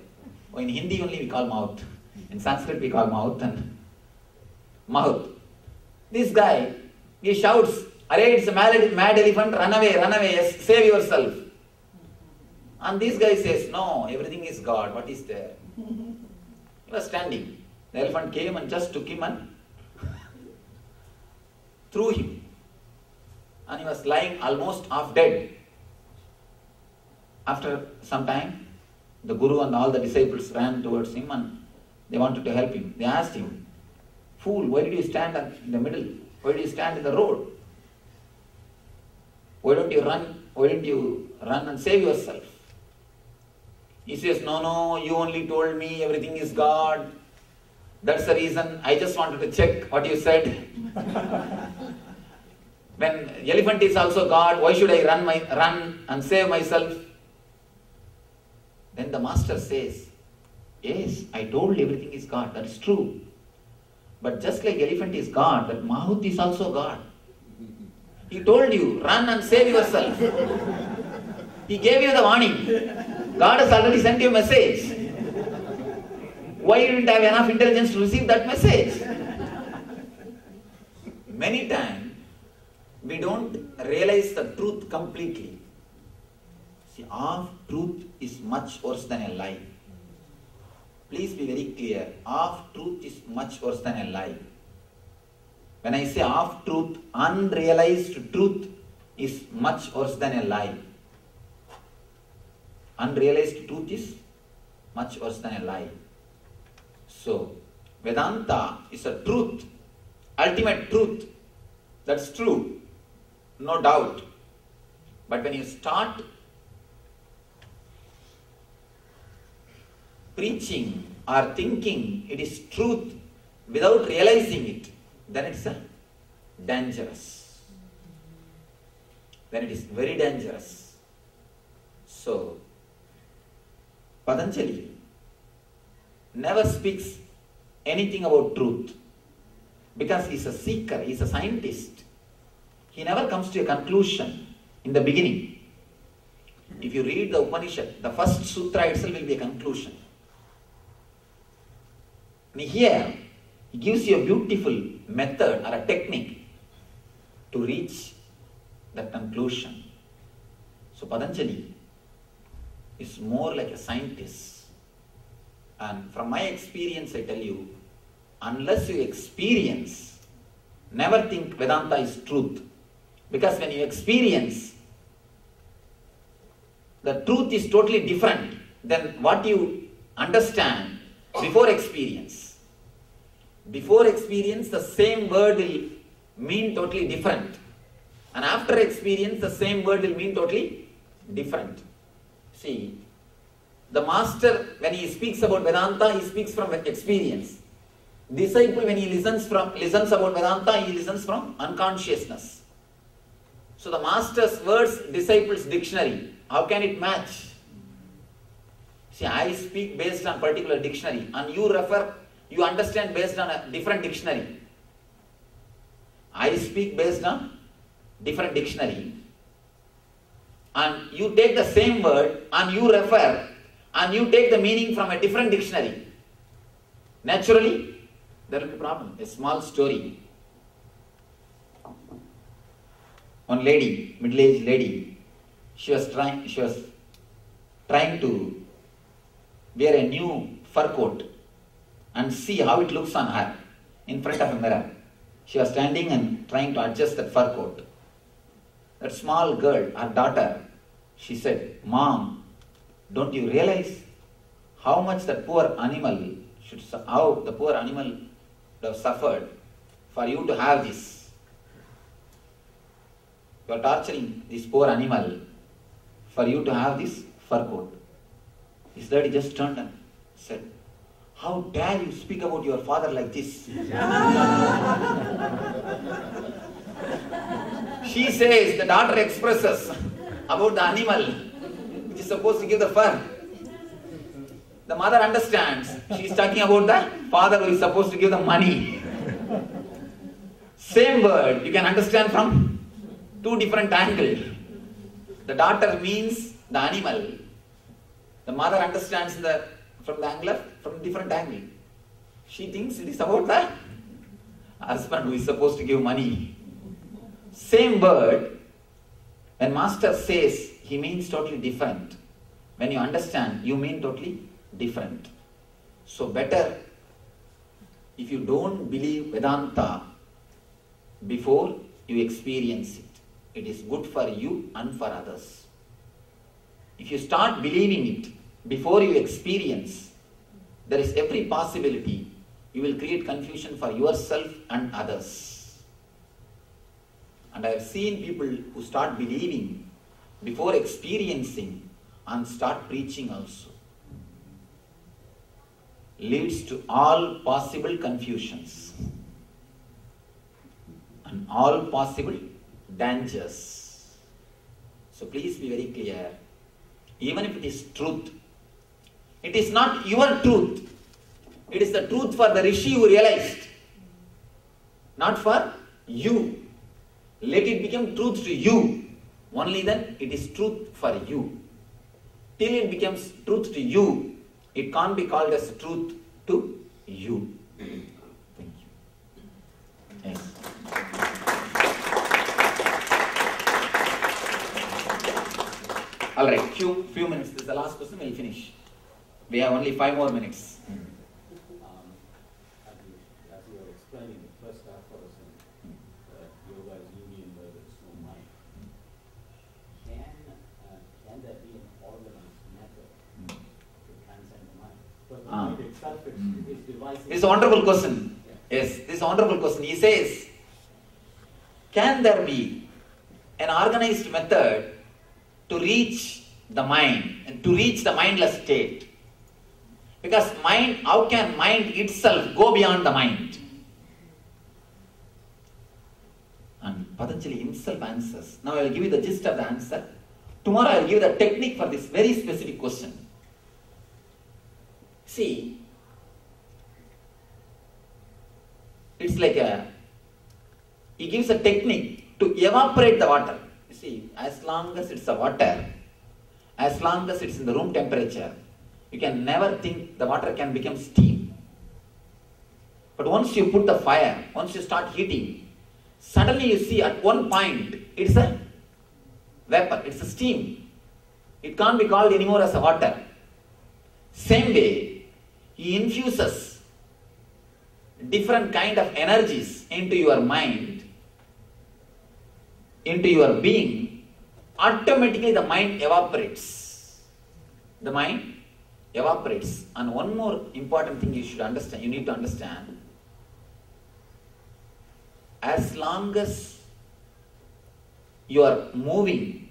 In Hindi only we call mouth. In Sanskrit we call mouth and mouth. This guy, he shouts, "Arey, it's a mad elephant, run away, yes, save yourself." And this guy says, "No, everything is God, what is there?" He was standing. The elephant came and just took him and threw him. And he was lying almost half dead. After some time, the Guru and all the disciples ran towards him and they wanted to help him. They asked him, "Fool, why did you stand in the middle? Why did you stand in the road? Why don't you run? Why didn't you run and save yourself?" He says, No, you only told me everything is God. That's the reason. I just wanted to check what you said. When elephant is also God, why should I run and save myself? Then the master says, "Yes, I told everything is God. That's true. But just like elephant is God, that mouth is also God. He told you, run and save yourself. He gave you the warning. God has already sent you a message. Why you didn't have enough intelligence to receive that message?" Many times, we don't realize the truth completely. See, half-truth is much worse than a lie. Please be very clear. Half-truth is much worse than a lie. When I say half-truth, unrealized truth is much worse than a lie. Unrealized truth is much worse than a lie. So, Vedanta is a truth, ultimate truth. That's true, no doubt. But when you start preaching or thinking it is truth without realizing it, then it's dangerous. Then it is very dangerous. So, Patanjali never speaks anything about truth. Because he's a seeker, he's a scientist. He never comes to a conclusion in the beginning. If you read the Upanishad, the first sutra itself will be a conclusion. And here, he gives you a beautiful method or a technique to reach that conclusion. So Patanjali is more like a scientist. And from my experience, I tell you, unless you experience, never think Vedanta is truth. Because when you experience, the truth is totally different than what you understand before experience. Before experience, the same word will mean totally different. And after experience, the same word will mean totally different. See, the master, when he speaks about Vedanta, he speaks from experience. Disciple, when he listens about Vedanta, he listens from unconsciousness. So the master's words, disciple's dictionary, how can it match? See, I speak based on particular dictionary and you understand based on a different dictionary. I speak based on different dictionary and you take the same word and you refer and you take the meaning from a different dictionary. Naturally, there will be a problem. A small story. One lady, middle-aged lady, she was trying to wear a new fur coat and see how it looks on her in front of a mirror. She was standing and trying to adjust that fur coat. That small girl, her daughter, she said, "Mom, don't you realize how much that poor animal how the poor animal would have suffered for you to have this? You are torturing this poor animal for you to have this fur coat." His daddy just turned and said, "How dare you speak about your father like this?" She says, the daughter expresses about the animal which is supposed to give the fur. The mother understands. She is talking about the father who is supposed to give the money. Same word, you can understand from two different angles. The daughter means the animal. The mother understands from different angle. She thinks it is about the husband who is supposed to give money. Same word, when master says, he means totally different. When you understand, you mean totally different. So better, if you don't believe Vedanta before you experience it, it is good for you and for others. If you start believing it before you experience, there is every possibility you will create confusion for yourself and others. And I have seen people who start believing before experiencing and start preaching also. Leads to all possible confusions and all possible dangers. So please be very clear. Even if it is truth, it is not your truth. It is the truth for the Rishi who realized, not for you. Let it become truth to you. Only then it is truth for you. Till it becomes truth to you, it can't be called as truth to you. Thank you. Yes. All right, few minutes. This is the last question. We'll finish. We have only 5 more minutes. As you were explaining the first half for us, yoga is union where there is no mind. Can there be an organized method to transcend the mind? Because the mind itself is divisive. This is a wonderful question. Yes, this is a wonderful question. He says, can there be an organized method to reach the mind and to reach the mindless state? Because mind, how can mind itself go beyond the mind? And Patanjali himself answers. Now I will give you the gist of the answer. Tomorrow I will give the technique for this very specific question. See, It's like he gives a technique to evaporate the water. You see, as long as it's a water, as long as it's in the room temperature, you can never think the water can become steam. But once you put the fire, once you start heating, suddenly you see at one point it's a vapor, it's a steam. It can't be called anymore as a water. Same way, he infuses different kind of energies into your mind, into your being. Automatically the mind evaporates. The mind evaporates. And one more important thing you should understand, you need to understand, as long as you are moving,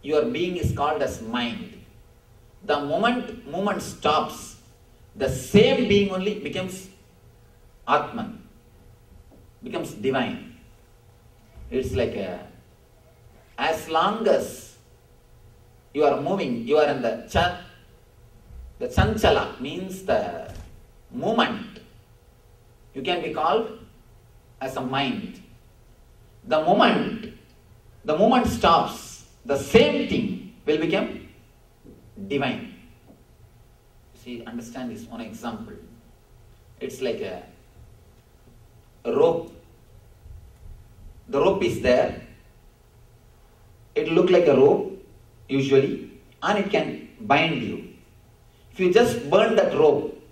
your being is called as mind. The moment movement stops, the same being only becomes Atman, becomes divine. It's like as long as you are moving, you are in the chanchala, means the movement. You can be called as a mind. The moment stops, the same thing will become divine. See, understand this one example. It's like a rope. The rope is there. It looks like a rope, usually, and it can bind you. If you just burn that rope,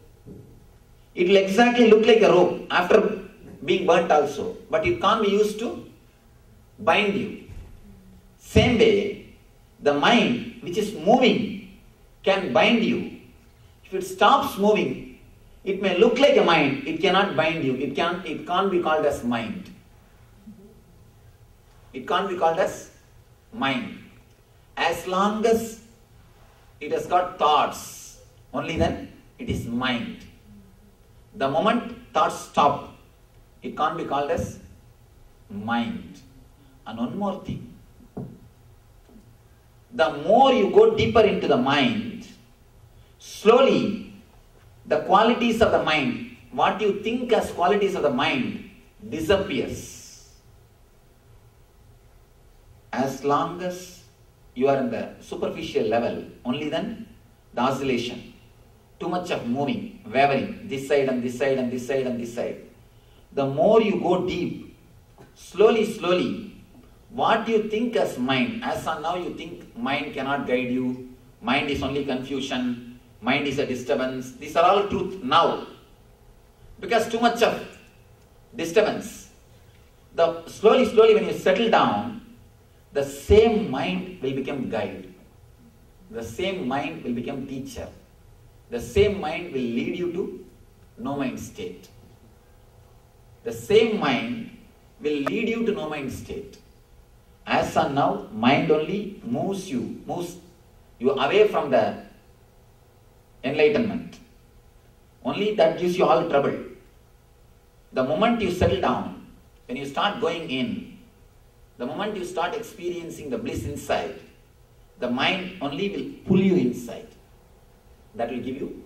it will exactly look like a rope after being burnt also, but it can't be used to bind you. Same way, the mind which is moving can bind you. If it stops moving, it may look like a mind, it cannot bind you. It can't be called as mind. It can't be called as mind. As long as it has got thoughts, only then it is mind. The moment thoughts stop, it can't be called as mind. And one more thing. The more you go deeper into the mind, slowly the qualities of the mind, what you think as qualities of the mind, disappears. As long as you are in the superficial level, only then the oscillation, too much of moving, wavering, this side and this side and this side and this side. The more you go deep, slowly, what you think as mind, as on now you think mind cannot guide you, mind is only confusion, mind is a disturbance. These are all truth now. Because too much of disturbance. Slowly when you settle down, the same mind will become guide. The same mind will become teacher. The same mind will lead you to no mind state. The same mind will lead you to no mind state. As on now, mind only moves you away from the enlightenment. Only that gives you all trouble. The moment you settle down, when you start going in, the moment you start experiencing the bliss inside, the mind only will pull you inside. That will give you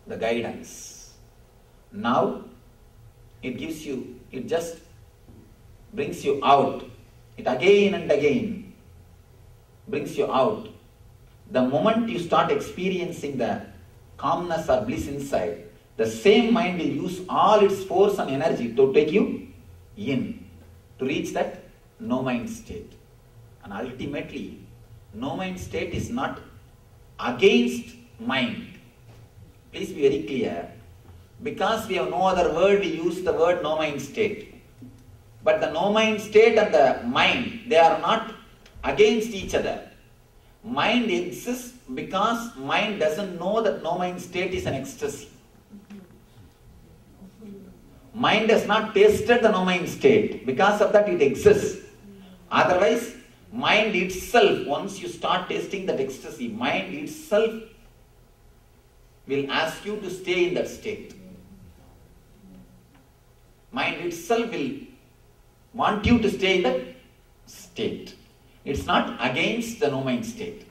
the guidance. Now, it just brings you out. It again and again brings you out. The moment you start experiencing the calmness or bliss inside, the same mind will use all its force and energy to take you in, to reach that no mind state. And ultimately, no mind state is not against mind. Please be very clear. Because we have no other word, we use the word no mind state. But the no mind state and the mind, they are not against each other. Mind exists because mind doesn't know that no mind state is an ecstasy. Mind has not tasted the no mind state. Because of that it exists. Otherwise, mind itself, once you start tasting that ecstasy, mind itself will ask you to stay in that state. Mind itself will want you to stay in that state. It's not against the no mind state.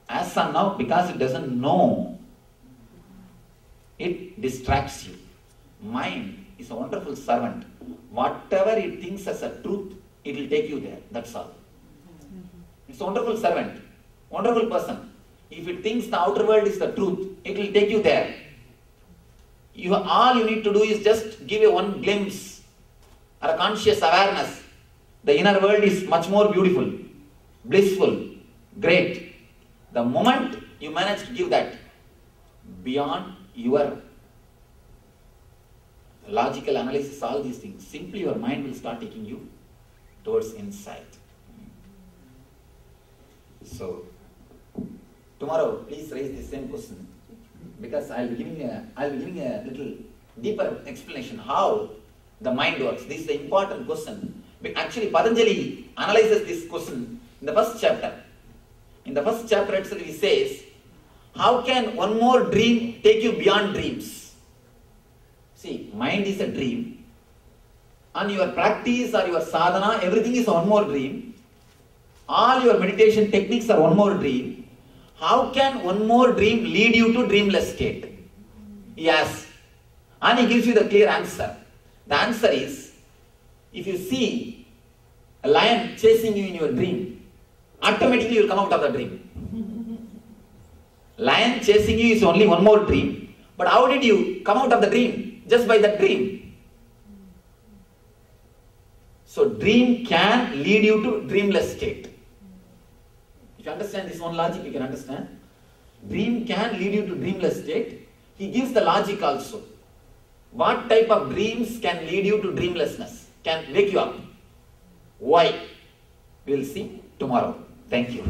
As of now, because it doesn't know, it distracts you. Mind is a wonderful servant. Whatever it thinks as a truth, it will take you there. That's all. It's a wonderful servant, wonderful person. If it thinks the outer world is the truth, it will take you there. All you need to do is just give a one glimpse or a conscious awareness. The inner world is much more beautiful, blissful, great. The moment you manage to give that, beyond your logical analysis, all these things, simply your mind will start taking you towards insight. So, tomorrow, please raise the same question, because I'll be giving a little deeper explanation how the mind works. This is the important question. Actually, Patanjali analyzes this question in the first chapter. In the first chapter itself, he says, how can one more dream take you beyond dreams? See, mind is a dream, and your practice or your sadhana, everything is one more dream. All your meditation techniques are one more dream. How can one more dream lead you to dreamless state? Yes. And he gives you the clear answer. The answer is, if you see a lion chasing you in your dream, automatically you will come out of the dream. Lion chasing you is only one more dream. But how did you come out of the dream? Just by that dream. So dream can lead you to dreamless state. If you understand this one logic, you can understand. Dream can lead you to dreamless state. He gives the logic also. What type of dreams can lead you to dreamlessness? Can wake you up? Why? We will see tomorrow. Thank you.